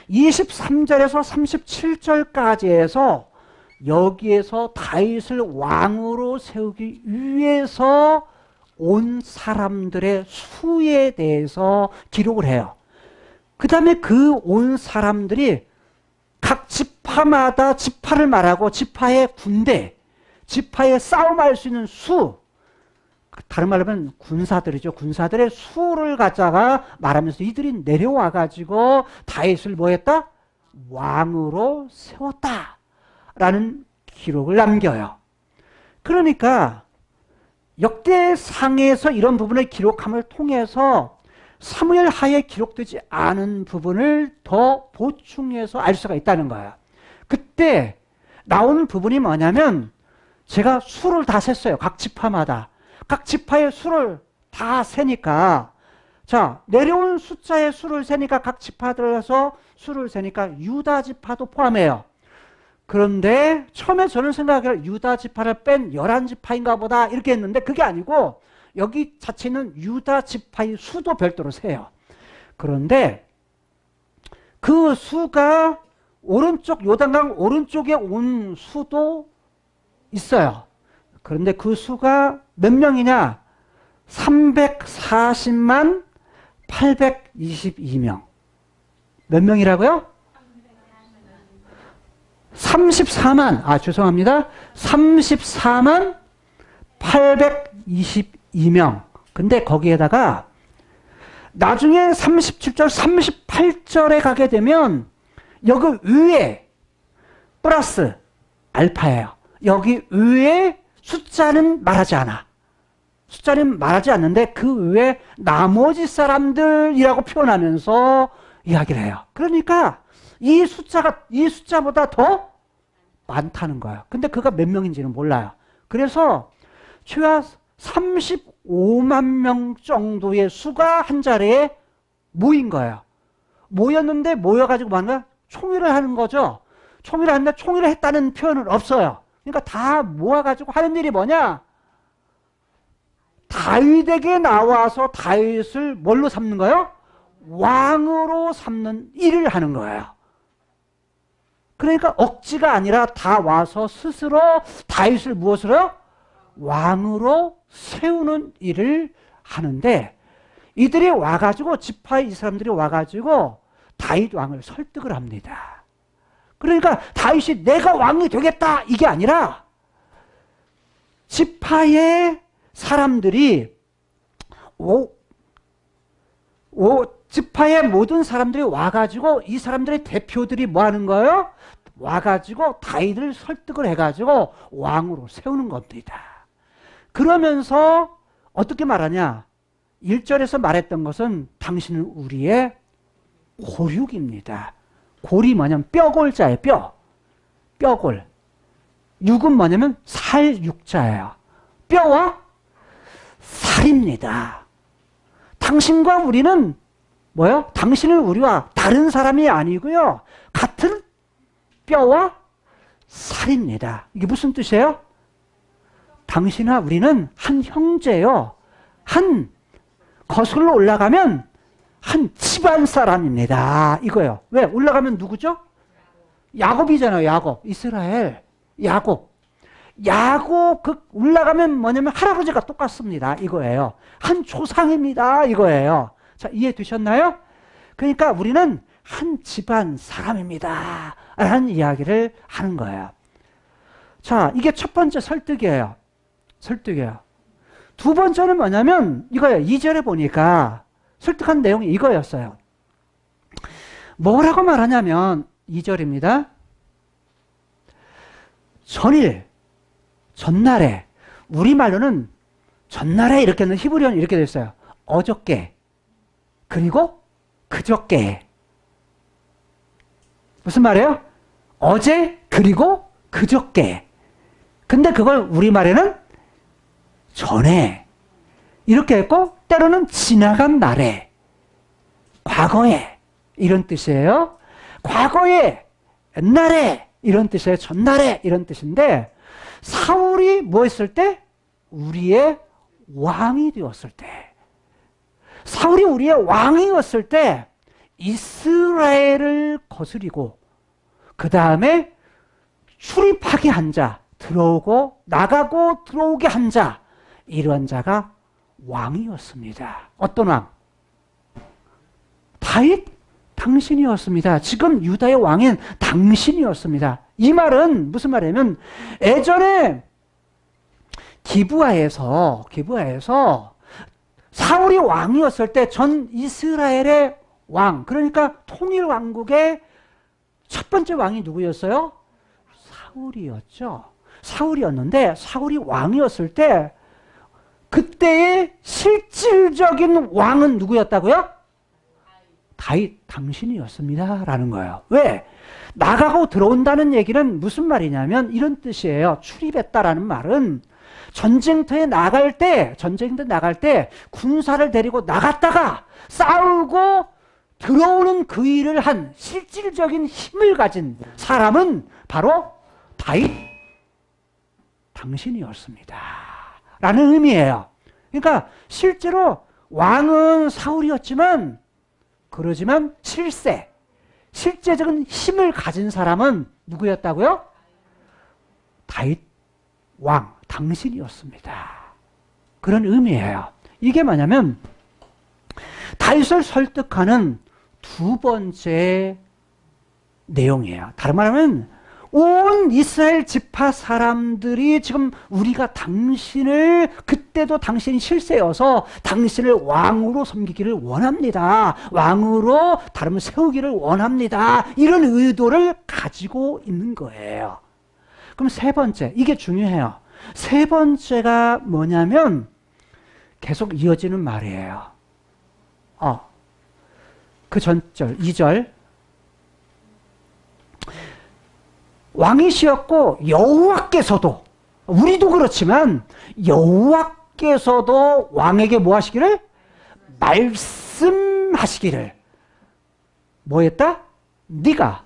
23절에서 37절까지에서 여기에서 다윗을 왕으로 세우기 위해서 온 사람들의 수에 대해서 기록을 해요. 그 다음에 그 온 사람들이 각 지파마다 지파를 말하고 지파의 군대, 지파의 싸움할 수 있는 수, 다른 말로 하면 군사들이죠. 군사들의 수를 갖다가 말하면서 이들이 내려와 가지고 다윗을 뭐 했다? 왕으로 세웠다 라는 기록을 남겨요. 그러니까 역대상에서 이런 부분을 기록함을 통해서 사무엘하에 기록되지 않은 부분을 더 보충해서 알 수가 있다는 거예요. 그때 나오는 부분이 뭐냐면 제가 수를 다 셌어요. 각 지파마다. 각 지파의 수를 다 세니까 자 내려온 숫자의 수를 세니까 각 지파들에서 수를 세니까 유다 지파도 포함해요. 그런데 처음에 저는 생각해요. 유다 지파를 뺀 11지파인가 보다 이렇게 했는데 그게 아니고 여기 자체는 유다 지파의 수도 별도로 세요. 그런데 그 수가 오른쪽 요단강 오른쪽에 온 수도 있어요. 그런데 그 수가 몇 명이냐? 340만 822명. 몇 명이라고요? 34만, 죄송합니다. 34만 822명. 근데 거기에다가 나중에 37절, 38절에 가게 되면 여기 위에 플러스 알파예요. 여기 위에 숫자는 말하지 않아. 숫자는 말하지 않는데 그 위에 나머지 사람들이라고 표현하면서 이야기를 해요. 그러니까 이 숫자보다 더 많다는 거예요. 근데 그가 몇 명인지는 몰라요. 그래서 최하 35만 명 정도의 수가 한 자리에 모인 거예요. 모였는데 모여가지고 뭐하는 거야? 총회를 하는 거죠. 총회를 하는데 총회를 했다는 표현은 없어요. 그러니까 다 모아가지고 하는 일이 뭐냐? 다윗에게 나와서 다윗을 뭘로 삼는 거예요? 왕으로 삼는 일을 하는 거예요. 그러니까 억지가 아니라 다 와서 스스로 다윗을 무엇으로? 왕으로 세우는 일을 하는데 이들이 와가지고 지파의 이 사람들이 와가지고 다윗 왕을 설득을 합니다. 그러니까 다윗이 내가 왕이 되겠다 이게 아니라 지파의 사람들이 지파의 모든 사람들이 와가지고 이 사람들의 대표들이 뭐 하는 거예요? 와가지고 다윗을 설득을 해가지고 왕으로 세우는 겁니다. 그러면서 어떻게 말하냐? 1절에서 말했던 것은 당신은 우리의 고육입니다. 골이 뭐냐면 뼈골자예요. 뼈골. 육은 뭐냐면 살육자예요. 뼈와 살입니다. 당신과 우리는 뭐요? 당신은 우리와 다른 사람이 아니고요. 같은 뼈와 살입니다. 이게 무슨 뜻이에요? 당신과 우리는 한 형제요. 한 거슬러 올라가면 한 집안 사람입니다. 이거요. 왜? 올라가면 누구죠? 야곱이잖아요. 야곱. 이스라엘. 야곱. 야곱 그 올라가면 뭐냐면 할아버지가 똑같습니다. 이거예요. 한 조상입니다. 이거예요. 자, 이해되셨나요? 그러니까 우리는 한 집안 사람입니다. 라는 이야기를 하는 거예요. 자, 이게 첫 번째 설득이에요. 설득이에요. 두 번째는 뭐냐면 이거예요. 2절에 보니까 설득한 내용이 이거였어요. 뭐라고 말하냐면 2절입니다. 전일, 전날에, 우리말로는 전날에 이렇게 하는 히브리어는 이렇게 됐어요. 어저께, 그리고 그저께. 무슨 말이에요? 어제, 그리고 그저께. 근데 그걸 우리말에는 전에 이렇게 했고, 때로는 지나간 날에, 과거에 이런 뜻이에요. 과거에, 옛날에 이런 뜻이에요. 전날에 이런 뜻인데, 사울이 뭐 했을 때? 우리의 왕이 되었을 때. 사울이 우리의 왕이었을 때 이스라엘을 거스리고 그 다음에 출입하게 한 자, 들어오고 나가고 들어오게 한 자, 이런 자가 왕이었습니다. 어떤 왕? 다윗 당신이었습니다. 지금 유다의 왕인 당신이었습니다. 이 말은 무슨 말이냐면 예전에 기브아에서 사울이 왕이었을 때 전 이스라엘의 왕, 그러니까 통일 왕국의 첫 번째 왕이 누구였어요? 사울이었죠. 사울이었는데 사울이 왕이었을 때 그때의 실질적인 왕은 누구였다고요? 다윗 당신이었습니다. 라는 거예요. 왜? 나가고 들어온다는 얘기는 무슨 말이냐면 이런 뜻이에요. 출입했다라는 말은 전쟁터에 나갈 때 군사를 데리고 나갔다가 싸우고 들어오는 그 일을 한 실질적인 힘을 가진 사람은 바로 다윗 당신이었습니다. 라는 의미예요. 그러니까 실제로 왕은 사울이었지만 그러지만 실제적인 힘을 가진 사람은 누구였다고요? 다윗 왕 당신이었습니다. 그런 의미예요. 이게 뭐냐면 다윗을 설득하는 두 번째 내용이에요. 다른 말하면 온 이스라엘 지파 사람들이 지금 우리가 당신을, 그때도 당신이 실세여서 당신을 왕으로 섬기기를 원합니다. 왕으로 다름을 세우기를 원합니다. 이런 의도를 가지고 있는 거예요. 그럼 세 번째, 이게 중요해요. 세 번째가 뭐냐면 계속 이어지는 말이에요. 그 전절, 2절. 왕이시었고 여호와께서도, 우리도 그렇지만 여호와께서도 왕에게 뭐 하시기를? 말씀하시기를. 뭐 했다? 네가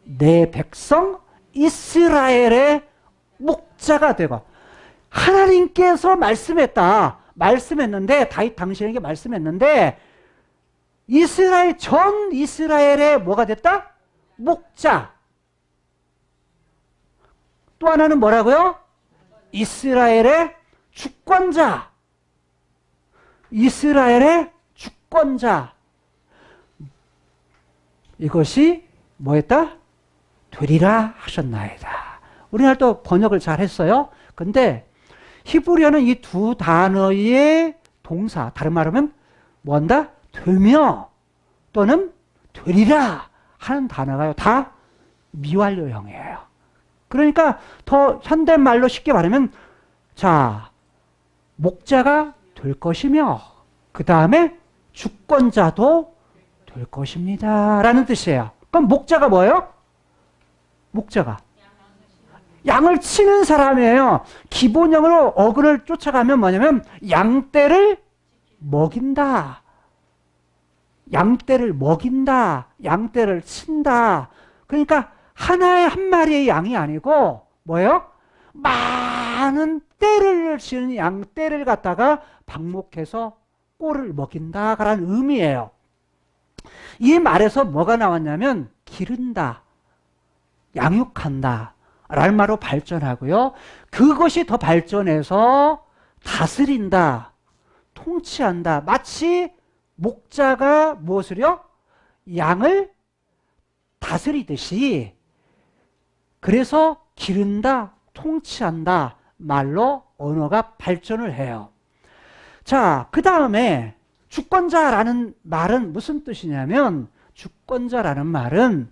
내 백성 이스라엘의 목자가 되고. 하나님께서 말씀했는데 다윗 당신에게 말씀했는데 전 이스라엘의 뭐가 됐다? 목자. 또 하나는 뭐라고요? 이스라엘의 주권자. 이스라엘의 주권자. 이것이 뭐였다? 되리라 하셨나이다. 우리나라도 번역을 잘 했어요. 근데 히브리어는 이 두 단어의 동사, 다른 말하면 뭐한다? 되며 또는 되리라 하는 단어가요. 다 미완료형이에요. 그러니까 더 현대말로 쉽게 말하면 자, 목자가 될 것이며 그 다음에 주권자도 될 것입니다. 라는 뜻이에요. 그럼 목자가 뭐예요? 목자가 양을 치는 사람이에요. 기본형으로 어근을 쫓아가면 뭐냐면 양떼를 먹인다. 양떼를 먹인다. 양떼를 친다. 그러니까 하나의 한 마리의 양이 아니고 뭐예요? 많은 떼를 치는 양떼를 갖다가 방목해서 꼴을 먹인다라는 의미예요. 이 말에서 뭐가 나왔냐면 기른다, 양육한다, 라는 말로 발전하고요. 그것이 더 발전해서 다스린다, 통치한다. 마치 목자가 무엇을요? 양을 다스리듯이, 그래서 기른다, 통치한다 말로 언어가 발전을 해요. 자, 그 다음에 주권자라는 말은 무슨 뜻이냐면, 주권자라는 말은,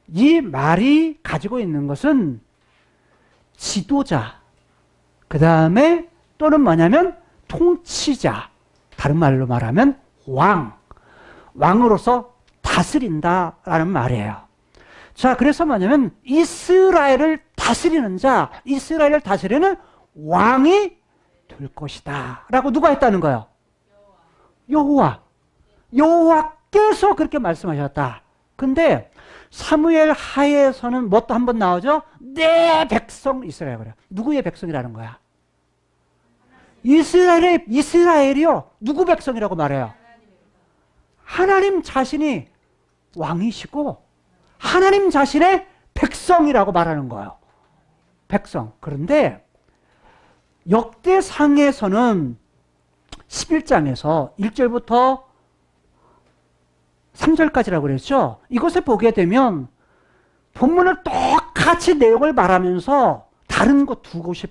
이 말이 가지고 있는 것은 지도자, 그 다음에 또는 뭐냐면 통치자, 다른 말로 말하면 왕으로서 다스린다라는 말이에요. 자, 그래서 뭐냐면 이스라엘을 다스리는 자, 이스라엘을 다스리는 왕이 될 것이다 라고 누가 했다는 거예요? 여호와께서 그렇게 말씀하셨다. 근데 사무엘 하에서는 뭐 또 한 번 나오죠? 내 백성 이스라엘. 그래요. 누구의 백성이라는 거야? 이스라엘이요. 누구 백성이라고 말해요? 하나님 자신이 왕이시고 하나님 자신의 백성이라고 말하는 거예요. 백성. 그런데 역대상에서는 11장에서 1절부터 3절까지라고 그랬죠. 이것을 보게 되면 본문을 똑같이 내용을 말하면서 다른 곳 두 곳이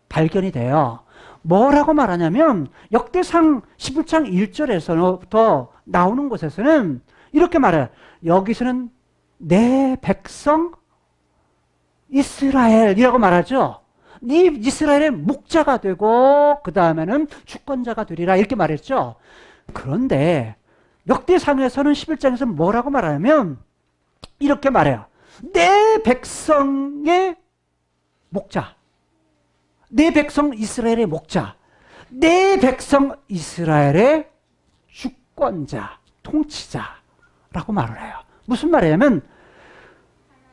발견이 돼요. 뭐라고 말하냐면 역대상 11장 1절에서부터 나오는 곳에서는 이렇게 말해요. 여기서는 내 백성 이스라엘이라고 말하죠. 네 이스라엘의 목자가 되고 그 다음에는 주권자가 되리라 이렇게 말했죠. 그런데 역대상에서는 11장에서 뭐라고 말하냐면 이렇게 말해요. 내 백성의 목자, 내 백성 이스라엘의 목자, 내 백성 이스라엘의 주권자, 통치자라고 말을 해요. 무슨 말이냐면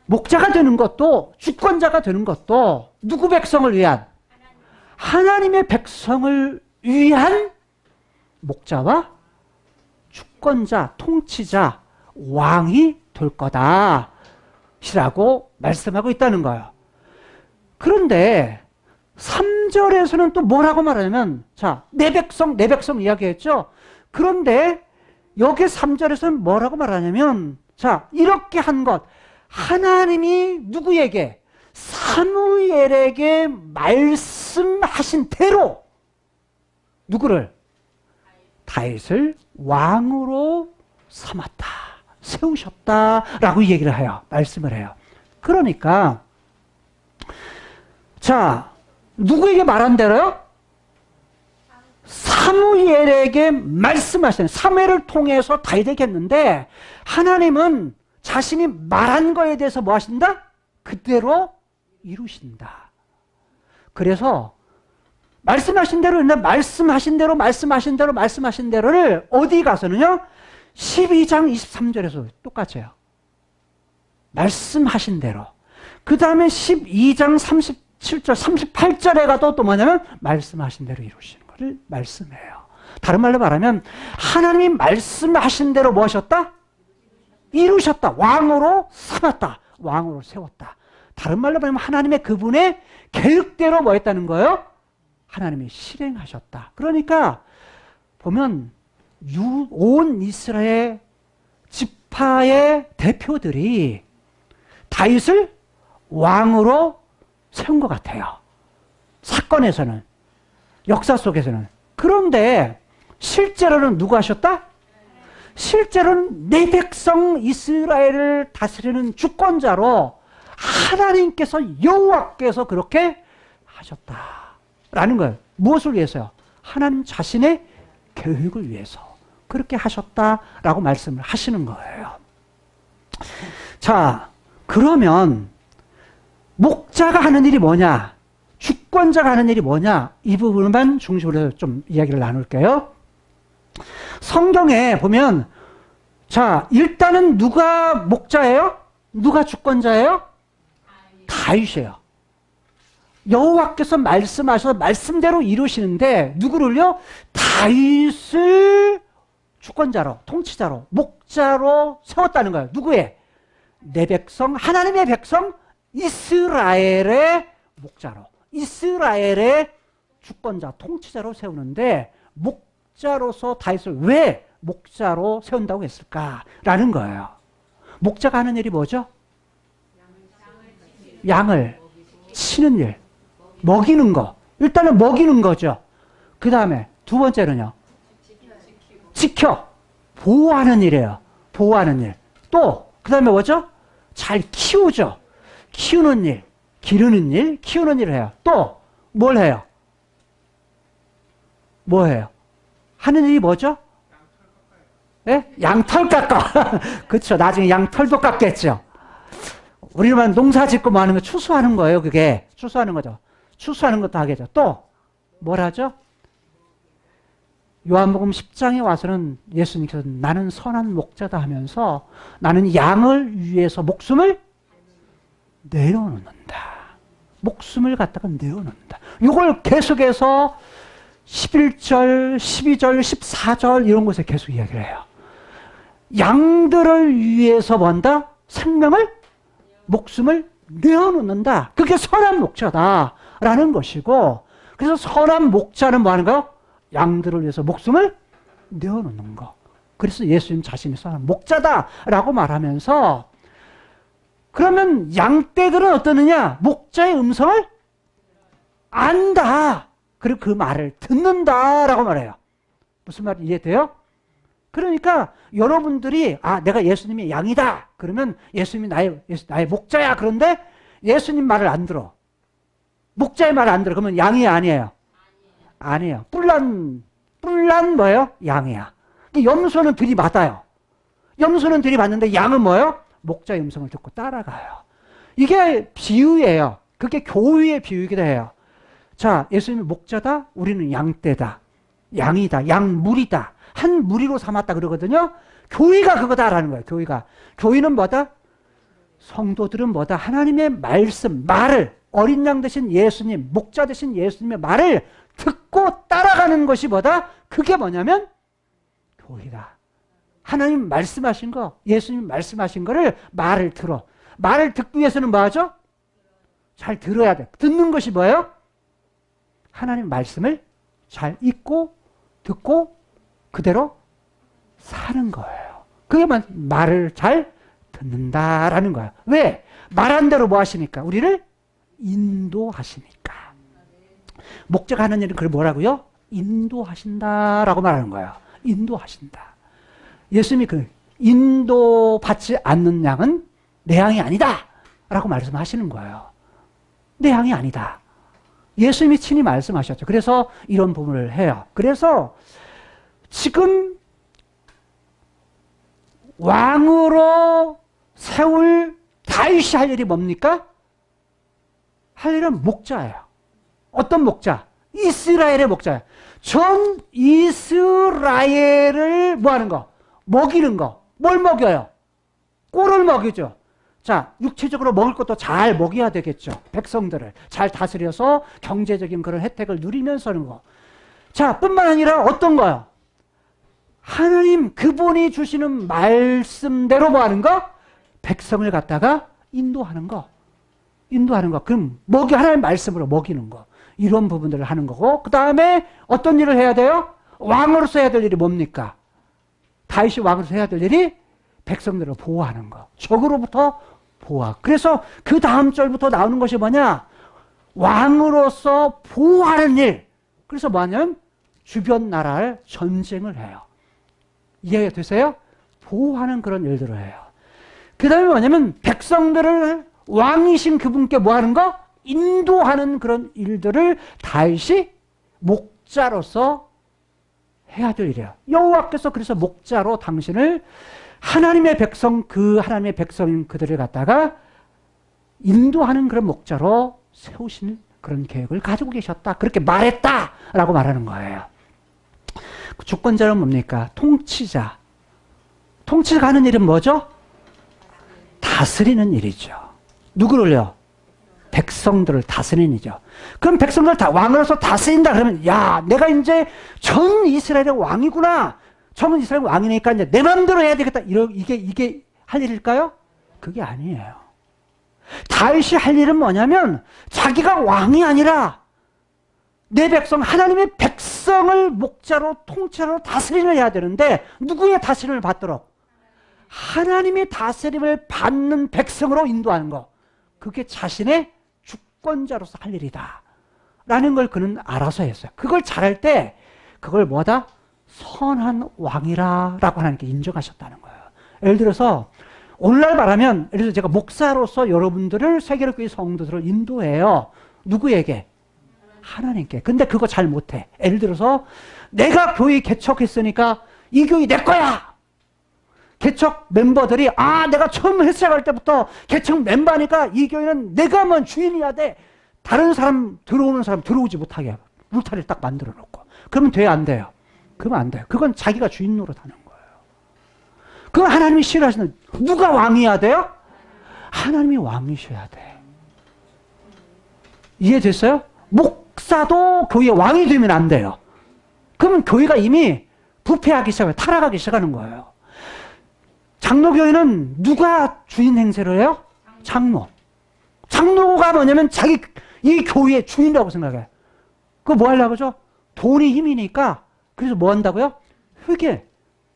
목자가 되는 것도 주권자가 되는 것도 누구 백성을 위한? 하나님의 백성을 위한 목자와 주권자, 통치자, 왕이 될 거다 시라고 말씀하고 있다는 거예요. 그런데 3절에서는 또 뭐라고 말하냐면 자, 내 백성 이야기했죠. 그런데 여기 3절에서는 뭐라고 말하냐면 자, 이렇게 한 것, 하나님이 누구에게? 사무엘에게 말씀하신 대로 누구를? 다윗을 왕으로 삼았다, 세우셨다라고 얘기를 해요. 말씀을 해요. 그러니까 자, 누구에게 말한 대로요? 사무엘에게 말씀하시는, 사무엘을 통해서 다윗에게 했는데 하나님은 자신이 말한 거에 대해서 뭐 하신다? 그대로 이루신다. 그래서 말씀하신 대로를 어디 가서는요? 12장 23절에서 똑같아요. 말씀하신 대로. 그 다음에 12장 37절, 38절에 가도 또 뭐냐면 말씀하신 대로 이루시는 것을 말씀해요. 다른 말로 말하면 하나님이 말씀하신 대로 뭐 하셨다? 이루셨다. 왕으로 삼았다. 왕으로 세웠다. 다른 말로 말하면 하나님의 그분의 계획대로 뭐 했다는 거예요? 하나님이 실행하셨다. 그러니까 보면 온 이스라엘 지파의 대표들이 다윗을 왕으로 세운 것 같아요. 사건에서는, 역사 속에서는. 그런데 실제로는 누가 하셨다? 실제로는 내 백성 이스라엘을 다스리는 주권자로 하나님께서, 여호와께서 그렇게 하셨다라는 거예요. 무엇을 위해서요? 하나님 자신의 계획을 위해서 그렇게 하셨다라고 말씀을 하시는 거예요. 자, 그러면 목자가 하는 일이 뭐냐? 주권자가 하는 일이 뭐냐? 이 부분만 중심으로 좀 이야기를 나눌게요. 성경에 보면 자, 일단은 누가 목자예요? 누가 주권자예요? 다윗이에요. 여호와께서 말씀하셔서 말씀대로 이루시는데 누구를요? 다윗을 주권자로, 통치자로, 목자로 세웠다는 거예요. 누구의? 내 백성, 하나님의 백성 이스라엘의 목자로, 이스라엘의 주권자, 통치자로 세우는데 목자로서 다윗을 왜 목자로 세운다고 했을까라는 거예요. 목자가 하는 일이 뭐죠? 양을 치는 일, 먹이는 거. 일단은 먹이는 거죠. 그 다음에 두 번째는요. 지켜, 보호하는 일이에요. 보호하는 일. 또 그 다음에 뭐죠? 잘 키우죠. 키우는 일, 기르는 일, 키우는 일을 해요. 또 뭘 해요? 뭐 해요? 하는 일이 뭐죠? 예? 양털 깎아. 그렇죠. 나중에 양털도 깎겠죠. 우리는 농사 짓고 뭐 하는 거 추수하는 거예요. 그게 추수하는 거죠. 추수하는 것도 하겠죠. 또 뭘 하죠? 요한복음 10장에 와서는 예수님께서 나는 선한 목자다 하면서 나는 양을 위해서 목숨을 내어놓는다. 목숨을 갖다가 내어놓는다. 이걸 계속해서 11절, 12절, 14절 이런 곳에 계속 이야기를 해요. 양들을 위해서 뭔다? 생명을, 목숨을 내어놓는다. 그게 선한 목자다라는 것이고, 그래서 선한 목자는 뭐 하는 거요? 양들을 위해서 목숨을 내어놓는 거. 그래서 예수님 자신이 선한 목자다라고 말하면서, 그러면 양떼들은 어떠느냐? 목자의 음성을 안다. 그리고 그 말을 듣는다라고 말해요. 무슨 말이 이해돼요? 그러니까 여러분들이 내가 예수님의 양이다. 그러면 예수님이 나의 목자야. 그런데 예수님 말을 안 들어. 목자의 말을 안 들어. 그러면 양이 아니에요. 아니에요. 뿔난 뭐예요? 양이야. 염소는 들이받아요. 염소는 들이받는데 양은 뭐예요? 목자의 음성을 듣고 따라가요. 이게 비유예요. 그게 교회의 비유이기도 해요. 자, 예수님이 목자다. 우리는 양떼다. 양이다. 양무리다. 한 무리로 삼았다 그러거든요. 교회가 그거다라는 거예요. 교회는 뭐다? 성도들은 뭐다? 하나님의 말씀, 말을, 어린 양 되신 예수님, 목자 되신 예수님의 말을 듣고 따라가는 것이 뭐다? 그게 뭐냐면 교회다. 하나님 말씀하신 거, 예수님 말씀하신 거를 말을 들어. 말을 듣기 위해서는 뭐 하죠? 잘 들어야 돼. 듣는 것이 뭐예요? 하나님 말씀을 잘 읽고 듣고 그대로 사는 거예요. 그게 말을 잘 듣는다라는 거예요. 왜? 말한 대로 뭐 하시니까? 우리를 인도하시니까. 목자가 하는 일은 그걸 뭐라고요? 인도하신다라고 말하는 거예요. 인도하신다. 예수님이 그 인도받지 않는 양은 내 양이 아니다 라고 말씀하시는 거예요. 내 양이 아니다. 예수님이 친히 말씀하셨죠. 그래서 이런 부분을 해요. 그래서 지금 왕으로 세울 다윗이 할 일이 뭡니까? 할 일은 목자예요. 어떤 목자? 이스라엘의 목자예요. 전 이스라엘을 뭐 하는 거? 먹이는 거. 뭘 먹여요? 꼴을 먹이죠. 자, 육체적으로 먹을 것도 잘 먹여야 되겠죠. 백성들을 잘 다스려서 경제적인 그런 혜택을 누리면서 하는 거. 자, 뿐만 아니라 어떤 거요? 하나님 그분이 주시는 말씀대로 뭐 하는 거? 백성을 갖다가 인도하는 거. 그럼 하나님 말씀으로 먹이는 거. 이런 부분들을 하는 거고, 그 다음에 어떤 일을 해야 돼요? 왕으로서 해야 될 일이 뭡니까? 다윗이 왕으로서 해야 될 일이 백성들을 보호하는 거. 적으로부터 보호하고. 그래서 그 다음 절부터 나오는 것이 뭐냐? 왕으로서 보호하는 일. 그래서 뭐냐면 주변 나라를 전쟁을 해요. 이해가 되세요? 보호하는 그런 일들을 해요. 그 다음에 뭐냐면 백성들을 왕이신 그분께 뭐 하는 거? 인도하는 그런 일들을 다윗이 목자로서 해야 될 일이에요. 여호와께서 그래서 목자로 당신을 하나님의 백성인 그들을 갖다가 인도하는 그런 목자로 세우신 그런 계획을 가지고 계셨다. 그렇게 말했다라고 말하는 거예요. 주권자는 뭡니까? 통치자. 통치가 하는 일은 뭐죠? 다스리는 일이죠. 누구를요? 백성들을 다스리는 일이죠. 그럼 백성들을 다 왕으로서 다스린다 그러면 내가 이제 전 이스라엘의 왕이구나. 전 이스라엘 왕이니까 이제 내 마음대로 해야 되겠다. 이게 할 일일까요? 그게 아니에요. 다윗이 할 일은 뭐냐면 자기가 왕이 아니라 내 백성, 하나님의 백성을 목자로 통째로 다스림을 해야 되는데 누구의 다스림을 받도록? 하나님의 다스림을 받는 백성으로 인도하는 거. 그게 자신의 주권자로서 할 일이다 라는 걸 그는 알아서 했어요. 그걸 잘할 때 그걸 뭐다? 선한 왕이라 라고 하나님께 인정하셨다는 거예요. 예를 들어서 오늘날 말하면 예를 들어서 제가 목사로서 여러분들을 세계교회 성도들을 인도해요. 누구에게? 하나님께. 근데 그거 잘 못해. 예를 들어서 내가 교회 개척했으니까 이 교회 내 거야. 개척 멤버들이 내가 처음 시작할 때부터 개척 멤버니까 이 교회는 내가 뭐 주인이야 돼. 다른 사람 들어오는 사람 들어오지 못하게 울타리를 딱 만들어 놓고. 그러면 돼요, 안 돼요? 그러면 안 돼요. 그건 자기가 주인 노릇하는 거예요. 그건 하나님이 싫어하시는. 누가 왕이어야 돼요? 하나님이 왕이셔야 돼. 이해됐어요? 목사도 교회 왕이 되면 안 돼요. 그러면 교회가 이미 부패하기 시작해요. 타락하기 시작하는 거예요. 장로교회는 누가 주인 행세를 해요? 장로. 장로가 뭐냐면 자기 이 교회의 주인이라고 생각해. 그거 뭐 하려고 하죠? 돈이 힘이니까. 그래서 뭐 한다고요? 회계.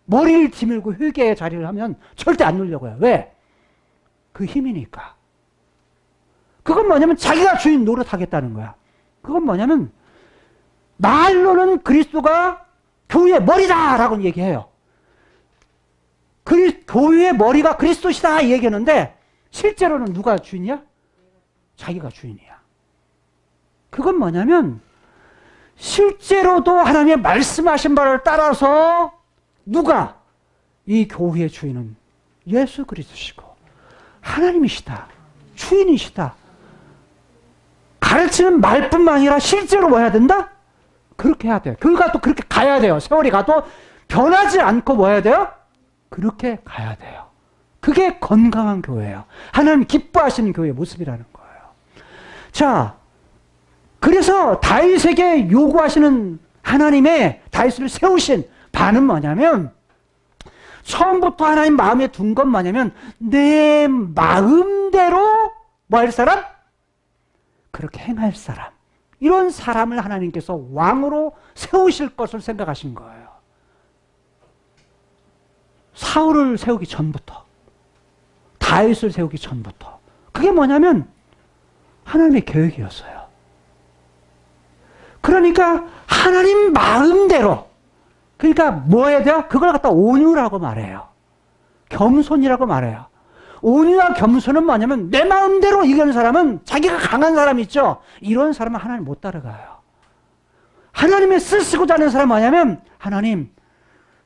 머리를 뒤밀고 회계의 자리를 하면 절대 안 누려고 해요. 왜? 그 힘이니까. 그건 뭐냐면 자기가 주인 노릇하겠다는 거야. 그건 뭐냐면 말로는 그리스도가 교회의 머리다라고 얘기해요. 교회의 머리가 그리스도시다 얘기하는데 실제로는 누가 주인이야? 자기가 주인이야. 그건 뭐냐면 실제로도 하나님의 말씀하신 바를 따라서 누가? 이 교회의 주인은 예수 그리스도시고 하나님이시다. 주인이시다. 가르치는 말뿐만 아니라 실제로 뭐 해야 된다? 그렇게 해야 돼요. 교회가 또 그렇게 가야 돼요. 세월이 가도 변하지 않고 뭐 해야 돼요? 그렇게 가야 돼요. 그게 건강한 교회예요. 하나님 기뻐하시는 교회의 모습이라는 거예요. 자, 그래서 다윗에게 요구하시는 하나님의 다윗을 세우신 바는 뭐냐면 처음부터 하나님 마음에 둔 건 뭐냐면 내 마음대로 뭐 할 사람? 그렇게 행할 사람. 이런 사람을 하나님께서 왕으로 세우실 것을 생각하신 거예요. 사울을 세우기 전부터, 다윗을 세우기 전부터. 그게 뭐냐면 하나님의 계획이었어요. 그러니까 하나님 마음대로. 그러니까 뭐 해야 돼요? 그걸 갖다 온유라고 말해요. 겸손이라고 말해요. 온유와 겸손은 뭐냐면 내 마음대로 이기는 사람은 자기가 강한 사람 있죠? 이런 사람은 하나님 못 따라가요. 하나님의 쓰시고자 하는 사람은 뭐냐면 하나님,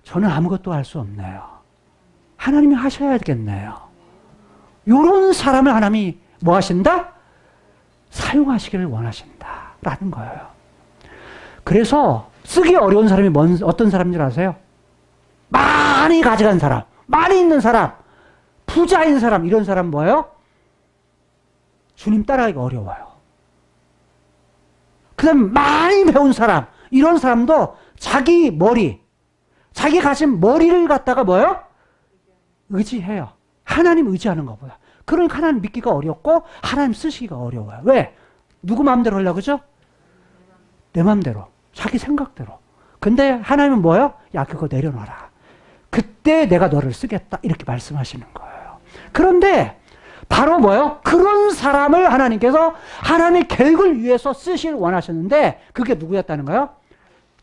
저는 아무것도 할 수 없네요. 하나님이 하셔야겠네요. 이런 사람을 하나님이 뭐 하신다? 사용하시기를 원하신다 라는 거예요. 그래서 쓰기 어려운 사람이 어떤 사람인 줄 아세요? 많이 가져간 사람, 많이 있는 사람, 부자인 사람, 이런 사람 뭐예요? 주님 따라가기가 어려워요. 그 다음에 많이 배운 사람, 이런 사람도 자기 머리, 자기 가진 머리를 갖다가 뭐예요? 의지해요. 하나님 의지하는 것보다. 그러니까 하나님 믿기가 어렵고 하나님 쓰시기가 어려워요. 왜? 누구 마음대로 하려고 그러죠? 내 마음대로. 자기 생각대로. 근데 하나님은 뭐예요? 야, 그거 내려놔라. 그때 내가 너를 쓰겠다. 이렇게 말씀하시는 거예요. 그런데 바로 뭐예요? 그런 사람을 하나님께서 하나님의 계획을 위해서 쓰시길 원하셨는데 그게 누구였다는 거예요?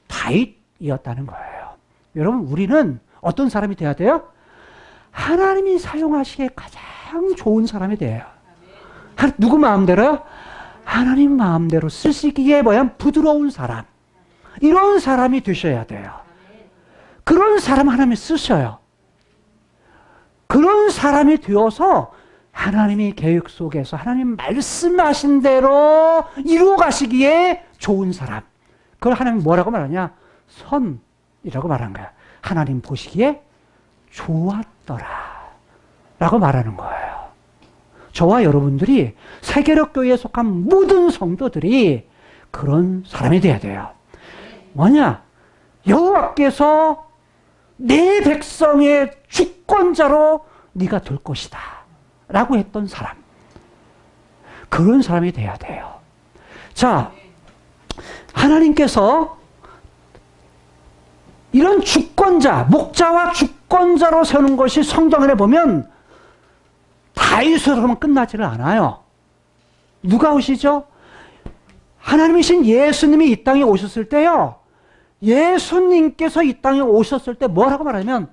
다윗이었다는 거예요. 여러분, 우리는 어떤 사람이 돼야 돼요? 하나님이 사용하시기에 가장 좋은 사람이 돼요. 누구 마음대로요? 하나님 마음대로 쓰시기에 뭐야? 부드러운 사람. 이런 사람이 되셔야 돼요. 그런 사람 하나님이 쓰셔요. 그런 사람이 되어서 하나님의 계획 속에서 하나님 말씀하신 대로 이루어 가시기에 좋은 사람. 그걸 하나님 뭐라고 말하냐? 선이라고 말한 거야. 하나님 보시기에 좋았더라 라고 말하는 거예요. 저와 여러분들이 세계력교회에 속한 모든 성도들이 그런 사람이 돼야 돼요. 뭐냐? 여호와께서 내 백성의 주권자로 네가 될 것이다 라고 했던 사람. 그런 사람이 돼야 돼요. 자, 하나님께서 이런 주권자, 목자와 주권자로 세우는 것이 성경 안에 보면 다윗으로만 끝나지를 않아요. 누가 오시죠? 하나님이신 예수님이 이 땅에 오셨을 때요. 예수님께서 이 땅에 오셨을 때 뭐라고 말하냐면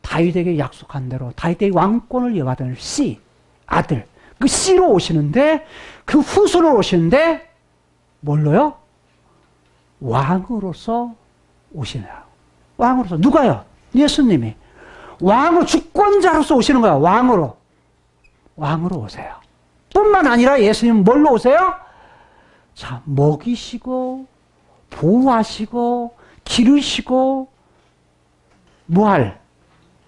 다윗에게 약속한 대로 다윗에게 왕권을 이어받은 씨, 아들, 그 씨로 오시는데 그 후손으로 오시는데 뭘로요? 왕으로서 오시네요. 왕으로서. 누가요? 예수님이. 왕으로, 주권자로서 오시는 거야. 왕으로. 왕으로 오세요. 뿐만 아니라 예수님은 뭘로 오세요? 자, 먹이시고, 보호하시고, 기르시고, 뭐할?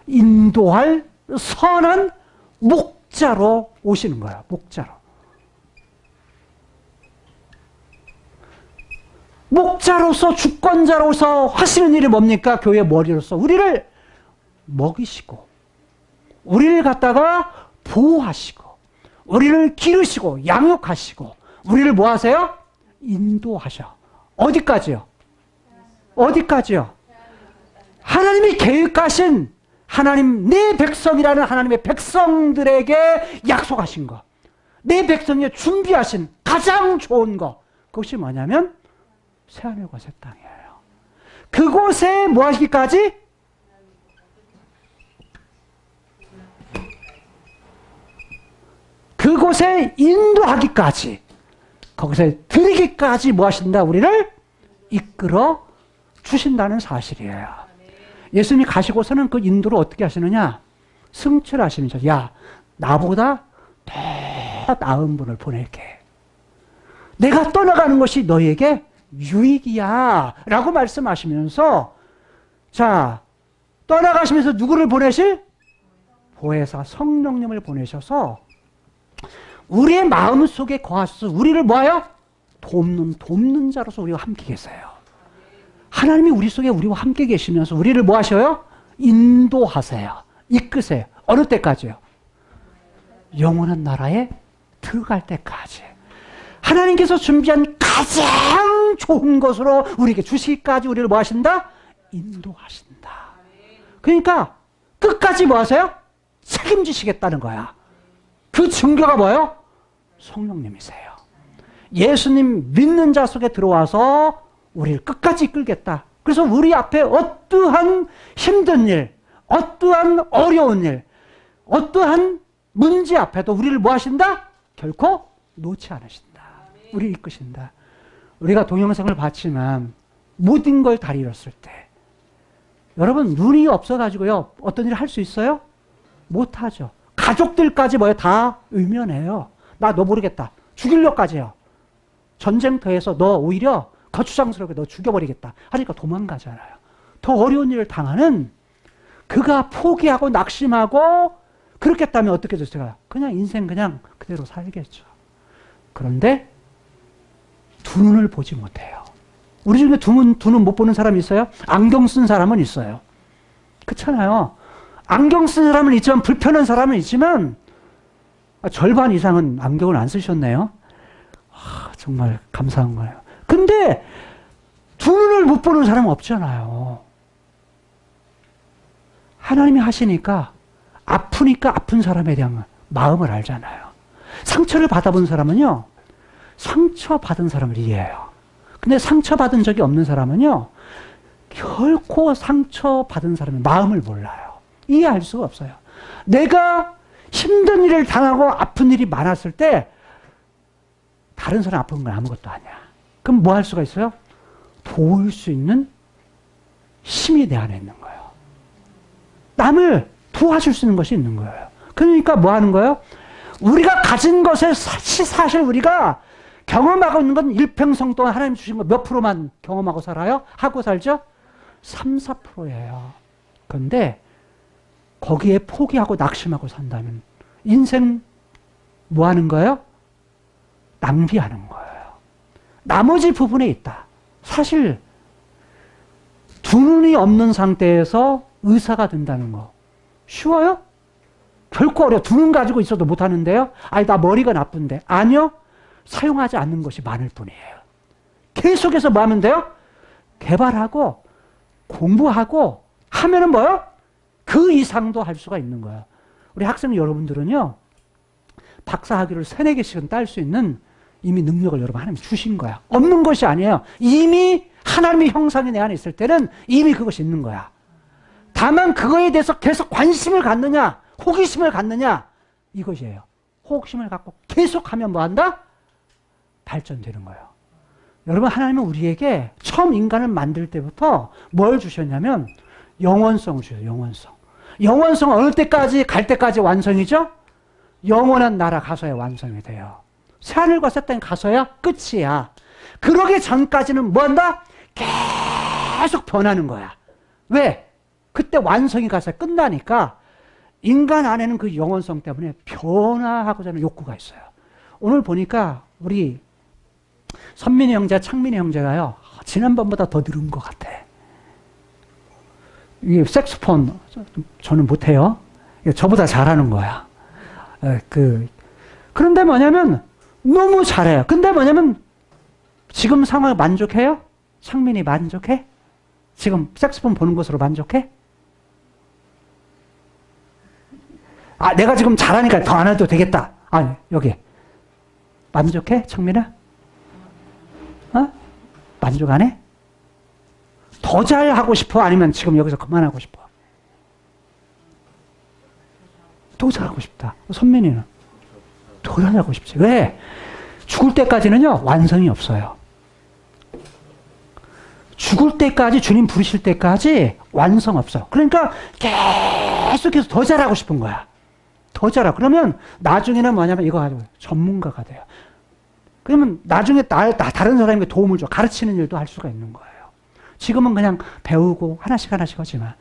인도할 선한 목자로 오시는 거야. 목자로. 목자로서 주권자로서 하시는 일이 뭡니까? 교회 머리로서 우리를 먹이시고 우리를 갖다가 보호하시고 우리를 기르시고 양육하시고 우리를 뭐 하세요? 인도하셔. 어디까지요? 어디까지요? 하나님이 계획하신 하나님 내 백성이라는 하나님의 백성들에게 약속하신 거, 내 백성에 준비하신 가장 좋은 거, 그것이 뭐냐면 새하늘과 새 땅이에요. 그곳에 뭐 하시기까지? 그곳에 인도하기까지, 거기서 드리기까지 뭐 하신다? 우리를 이끌어 주신다는 사실이에요. 예수님이 가시고서는 그 인도를 어떻게 하시느냐? 승천하시는 죠. 야, 나보다 더 나은 분을 보낼게. 내가 떠나가는 것이 너에게 유익이야 라고 말씀하시면서, 자, 떠나가시면서 누구를 보내실? 보혜사 성령님을 보내셔서 우리의 마음속에 거하셔서 우리를 뭐하여? 돕는 자로서 우리와 함께 계세요. 하나님이 우리 속에 우리와 함께 계시면서 우리를 뭐 하셔요? 인도하세요. 이끄세요. 어느 때까지요? 영원한 나라에 들어갈 때까지. 하나님께서 준비한 가장 좋은 것으로 우리에게 주시기까지 우리를 뭐 하신다? 인도하신다. 그러니까 끝까지 뭐 하세요? 책임지시겠다는 거야. 그 증거가 뭐예요? 성령님이세요. 예수님 믿는 자 속에 들어와서 우리를 끝까지 이끌겠다. 그래서 우리 앞에 어떠한 힘든 일, 어떠한 어려운 일, 어떠한 문제 앞에도 우리를 뭐 하신다? 결코 놓지 않으신다. 우리를 이끄신다. 우리가 동영상을 봤지만 모든 걸 다 잃었을 때 여러분 눈이 없어가지고요 어떤 일을 할 수 있어요? 못하죠. 가족들까지 뭐예요? 다 의면해요. 나 너 모르겠다. 죽이려까지 해요. 전쟁터에서 너 오히려 거추장스럽게 너 죽여버리겠다 하니까 도망가잖아요. 더 어려운 일을 당하는 그가 포기하고 낙심하고 그렇겠다면 어떻게 됐어요? 그냥 인생 그냥 그대로 살겠죠. 그런데 두 눈을 보지 못해요. 우리 중에 두 눈 못 보는 사람이 있어요? 안경 쓴 사람은 있어요. 그렇잖아요. 안경 쓴 사람은 있지만 불편한 사람은 있지만 절반 이상은 안경을 안 쓰셨네요. 정말 감사한 거예요. 근데 두 눈을 못 보는 사람은 없잖아요. 하나님이 하시니까 아프니까 아픈 사람에 대한 마음을 알잖아요. 상처를 받아본 사람은요. 상처받은 사람을 이해해요. 근데 상처받은 적이 없는 사람은요. 결코 상처받은 사람의 마음을 몰라요. 이해할 수가 없어요. 내가 힘든 일을 당하고 아픈 일이 많았을 때 다른 사람 아픈 건 아무것도 아니야. 그럼 뭐 할 수가 있어요? 도울 수 있는 힘이 내 안에 있는 거예요. 남을 도와줄 수 있는 것이 있는 거예요. 그러니까 뭐 하는 거예요? 우리가 가진 것을 사실 우리가 경험하고 있는 건 일평생 동안 하나님 주신 거 몇 프로만 경험하고 살아요? 하고 살죠? 3, 4%예요. 그런데 거기에 포기하고 낙심하고 산다면 인생 뭐 하는 거예요? 낭비하는 거예요. 나머지 부분에 있다. 사실 두 눈이 없는 상태에서 의사가 된다는 거 쉬워요? 결코 어려워. 두 눈 가지고 있어도 못하는데요. 아니, 나 머리가 나쁜데. 아니요. 사용하지 않는 것이 많을 뿐이에요. 계속해서 뭐 하면 돼요? 개발하고 공부하고 하면은 뭐요? 그 이상도 할 수가 있는 거예요. 우리 학생 여러분들은요, 박사 학위를 3, 4개씩은 딸 수 있는 이미 능력을 여러분 하나님 주신 거야. 없는 것이 아니에요. 이미 하나님의 형상이 내 안에 있을 때는 이미 그것이 있는 거야. 다만 그거에 대해서 계속 관심을 갖느냐, 호기심을 갖느냐, 이것이에요. 호기심을 갖고 계속하면 뭐 한다? 발전되는 거예요. 여러분, 하나님은 우리에게 처음 인간을 만들 때부터 뭘 주셨냐면 영원성을 주셔요. 영원성. 영원성 어느 때까지 갈 때까지 완성이죠? 영원한 나라 가서야 완성이 돼요. 새하늘과 새 땅에 가서야 끝이야. 그러기 전까지는 뭐 한다? 계속 변하는 거야. 왜? 그때 완성이 가서 끝나니까 인간 안에는 그 영원성 때문에 변화하고자 하는 욕구가 있어요. 오늘 보니까 우리 선민이 형제, 창민이 형제가요, 지난번보다 더 늘은 것 같아. 이 색소폰, 저는 못해요. 저보다 잘하는 거야. 그런데 뭐냐면, 너무 잘해요. 근데 뭐냐면, 지금 상황에 만족해요? 창민이 만족해? 지금 색소폰 보는 것으로 만족해? 아, 내가 지금 잘하니까 더 안 해도 되겠다. 아니, 여기. 만족해? 창민아? 어? 만족 안 해? 더 잘하고 싶어? 아니면 지금 여기서 그만하고 싶어? 더 잘하고 싶다. 선민이는? 더 잘하고 싶지. 왜? 죽을 때까지는요, 완성이 없어요. 죽을 때까지, 주님 부르실 때까지 완성 없어. 그러니까 계속해서 더 잘하고 싶은 거야. 더 잘하고. 그러면 나중에는 뭐냐면 이거 가지고 전문가가 돼요. 그러면 나중에 다른 사람에게 도움을 줘. 가르치는 일도 할 수가 있는 거예요. 지금은 그냥 배우고 하나씩 하지만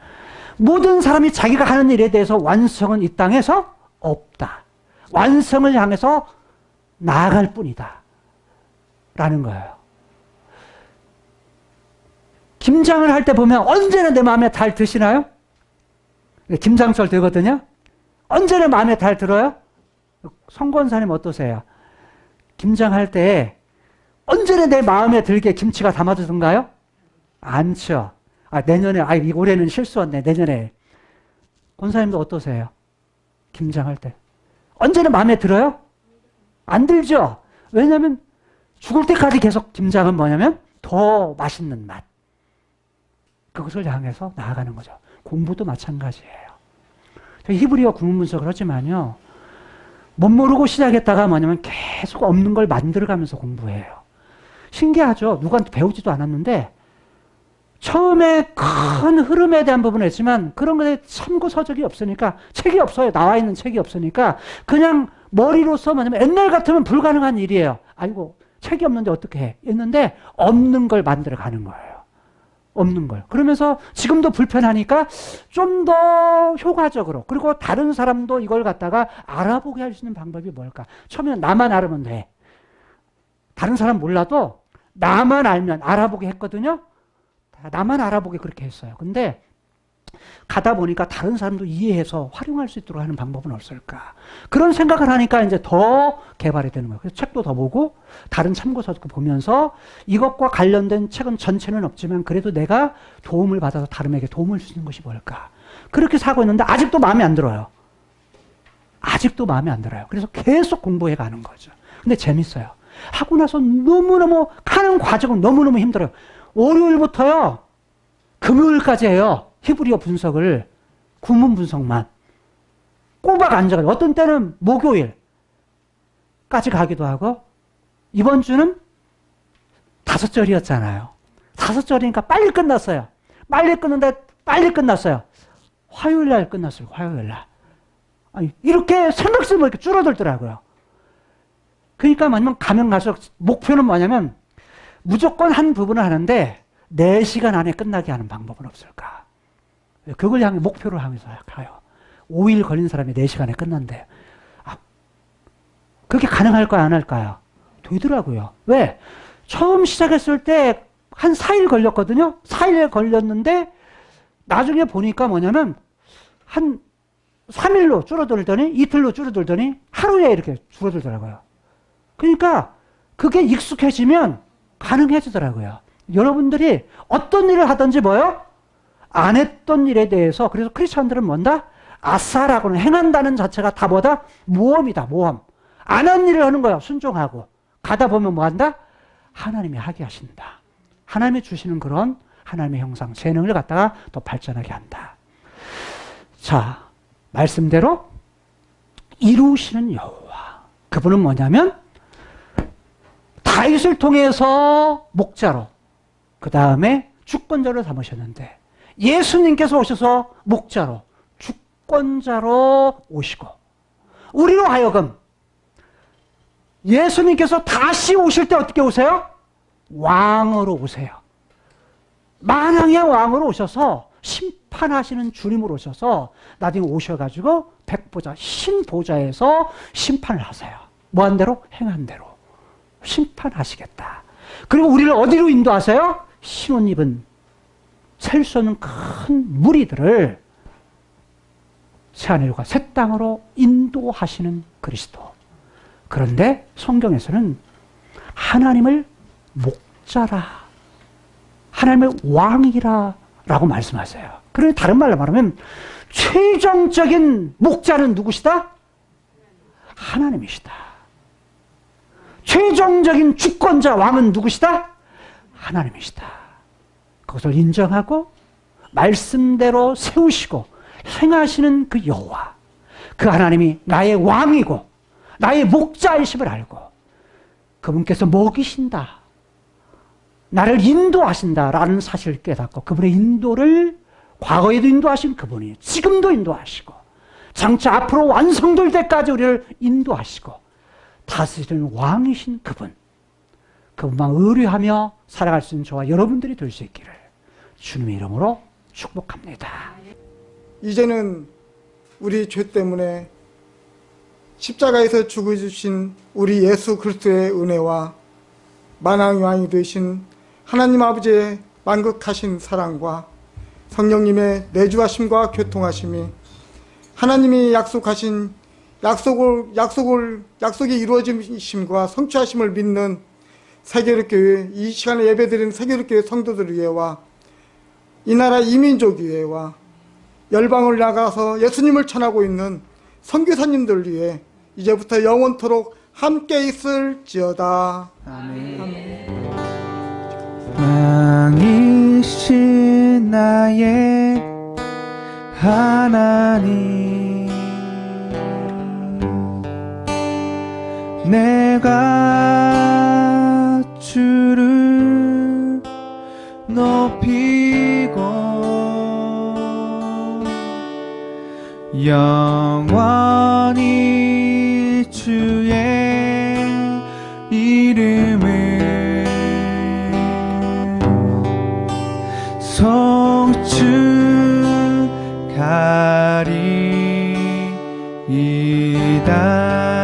모든 사람이 자기가 하는 일에 대해서 완성은 이 땅에서 없다. 완성을 향해서 나아갈 뿐이다. 라는 거예요. 김장을 할 때 보면 언제나 내 마음에 잘 드시나요? 김장철 되거든요. 언제나 마음에 잘 들어요? 성권사님 어떠세요? 김장할 때 언제나 내 마음에 들게 김치가 담아지던가요? 않죠. 아, 내년에, 올해는 실수했네. 내년에. 권사님도 어떠세요? 김장할 때. 언제나 마음에 들어요? 안 들죠? 왜냐하면 죽을 때까지 계속 김장은 뭐냐면 더 맛있는 맛. 그것을 향해서 나아가는 거죠. 공부도 마찬가지예요. 히브리어 구문 분석을 하지만요. 못 모르고 시작했다가 뭐냐면 계속 없는 걸 만들어가면서 공부해요. 신기하죠? 누구한테 배우지도 않았는데 처음에 큰 흐름에 대한 부분은 했지만 그런 것에 참고 서적이 없으니까 책이 없어요. 나와 있는 책이 없으니까 그냥 머리로서 뭐냐면 옛날 같으면 불가능한 일이에요. 아이고 책이 없는데 어떻게 해? 했는데 없는 걸 만들어가는 거예요. 없는 걸. 그러면서 지금도 불편하니까 좀 더 효과적으로 그리고 다른 사람도 이걸 갖다가 알아보게 할 수 있는 방법이 뭘까? 처음에는 나만 알으면 돼. 다른 사람 몰라도 나만 알면 알아보게 했거든요. 나만 알아보게 그렇게 했어요. 근데 가다 보니까 다른 사람도 이해해서 활용할 수 있도록 하는 방법은 없을까? 그런 생각을 하니까 이제 더 개발이 되는 거예요. 그래서 책도 더 보고 다른 참고서도 보면서 이것과 관련된 책은 전체는 없지만 그래도 내가 도움을 받아서 다른에게 도움을 주는 것이 뭘까? 그렇게 사고 있는데 아직도 마음에 안 들어요. 아직도 마음에 안 들어요. 그래서 계속 공부해 가는 거죠. 근데 재밌어요. 하고 나서 너무너무 하는 과정은 너무너무 힘들어요. 월요일부터요. 금요일까지 해요. 히브리어 분석을 구문 분석만 꼬박 앉아가지고 어떤 때는 목요일까지 가기도 하고 이번 주는 5절이었잖아요. 5절이니까 빨리 끝났어요. 빨리 끊는데 빨리 끝났어요. 화요일 날 끝났어요. 화요일 날. 아니, 이렇게 생각쓰면 이렇게 줄어들더라고요. 그러니까 뭐냐면 가면 갈수록 목표는 뭐냐면 무조건 한 부분을 하는데 4시간 안에 끝나게 하는 방법은 없을까? 그걸 향해 목표를 향해서 가요. 5일 걸린 사람이 4시간에 끝난대요. 아, 그렇게 가능할까요? 안 할까요? 되더라고요. 왜? 처음 시작했을 때 한 4일 걸렸거든요. 4일 걸렸는데 나중에 보니까 뭐냐면 한 3일로 줄어들더니 이틀로 줄어들더니 하루에 이렇게 줄어들더라고요. 그러니까 그게 익숙해지면 가능해지더라고요. 여러분들이 어떤 일을 하든지 뭐요? 안 했던 일에 대해서, 그래서 크리스천들은 뭔다? 아싸라고는 행한다는 자체가 다 뭐다? 모험이다, 모험. 안 한 일을 하는 거야, 순종하고. 가다 보면 뭐 한다? 하나님이 하게 하신다. 하나님이 주시는 그런 하나님의 형상, 재능을 갖다가 더 발전하게 한다. 자, 말씀대로 이루시는 여호와. 그분은 뭐냐면 다윗을 통해서 목자로, 그 다음에 주권자로 삼으셨는데 예수님께서 오셔서 목자로, 주권자로 오시고 우리로 하여금 예수님께서 다시 오실 때 어떻게 오세요? 왕으로 오세요. 만왕의 왕으로 오셔서 심판하시는 주님으로 오셔서 나중에 오셔가지고 백보자, 신보좌에서 심판을 하세요. 뭐한 대로? 행한 대로 심판하시겠다. 그리고 우리를 어디로 인도하세요? 신혼 입은 셀 수 없는 큰 무리들을 새하늘과 새 땅으로 인도하시는 그리스도. 그런데 성경에서는 하나님을 목자라, 하나님의 왕이라 라고 말씀하세요. 그러니 다른 말로 말하면 최종적인 목자는 누구시다? 하나님이시다. 최종적인 주권자 왕은 누구시다? 하나님이시다. 그것을 인정하고 말씀대로 세우시고 행하시는 그 여호와, 그 하나님이 나의 왕이고 나의 목자이심을 알고 그분께서 먹이신다, 나를 인도하신다라는 사실을 깨닫고 그분의 인도를 과거에도 인도하신 그분이 지금도 인도하시고 장차 앞으로 완성될 때까지 우리를 인도하시고 다스리는 왕이신 그분, 그분만 의뢰하며 살아갈 수 있는 저와 여러분들이 될 수 있기를 주님의 이름으로 축복합니다. 이제는 우리 죄 때문에 십자가에서 죽어주신 우리 예수 그리스도의 은혜와 만왕의 왕이 되신 하나님 아버지의 만극하신 사랑과 성령님의 내주하심과 교통하심이 하나님이 약속하신 약속이 이루어짐과 성취하심을 믿는 세계교회, 이 시간에 예배드리는 세계교회 성도들 위해와 이 나라 이민족 위해와 열방을 나가서 예수님을 전하고 있는 선교사님들 위해 이제부터 영원토록 함께 있을지어다. 아멘. 왕이신 나의 하나님, 내가 주를 높이고 영원히 주의 이름을 송축하리이다.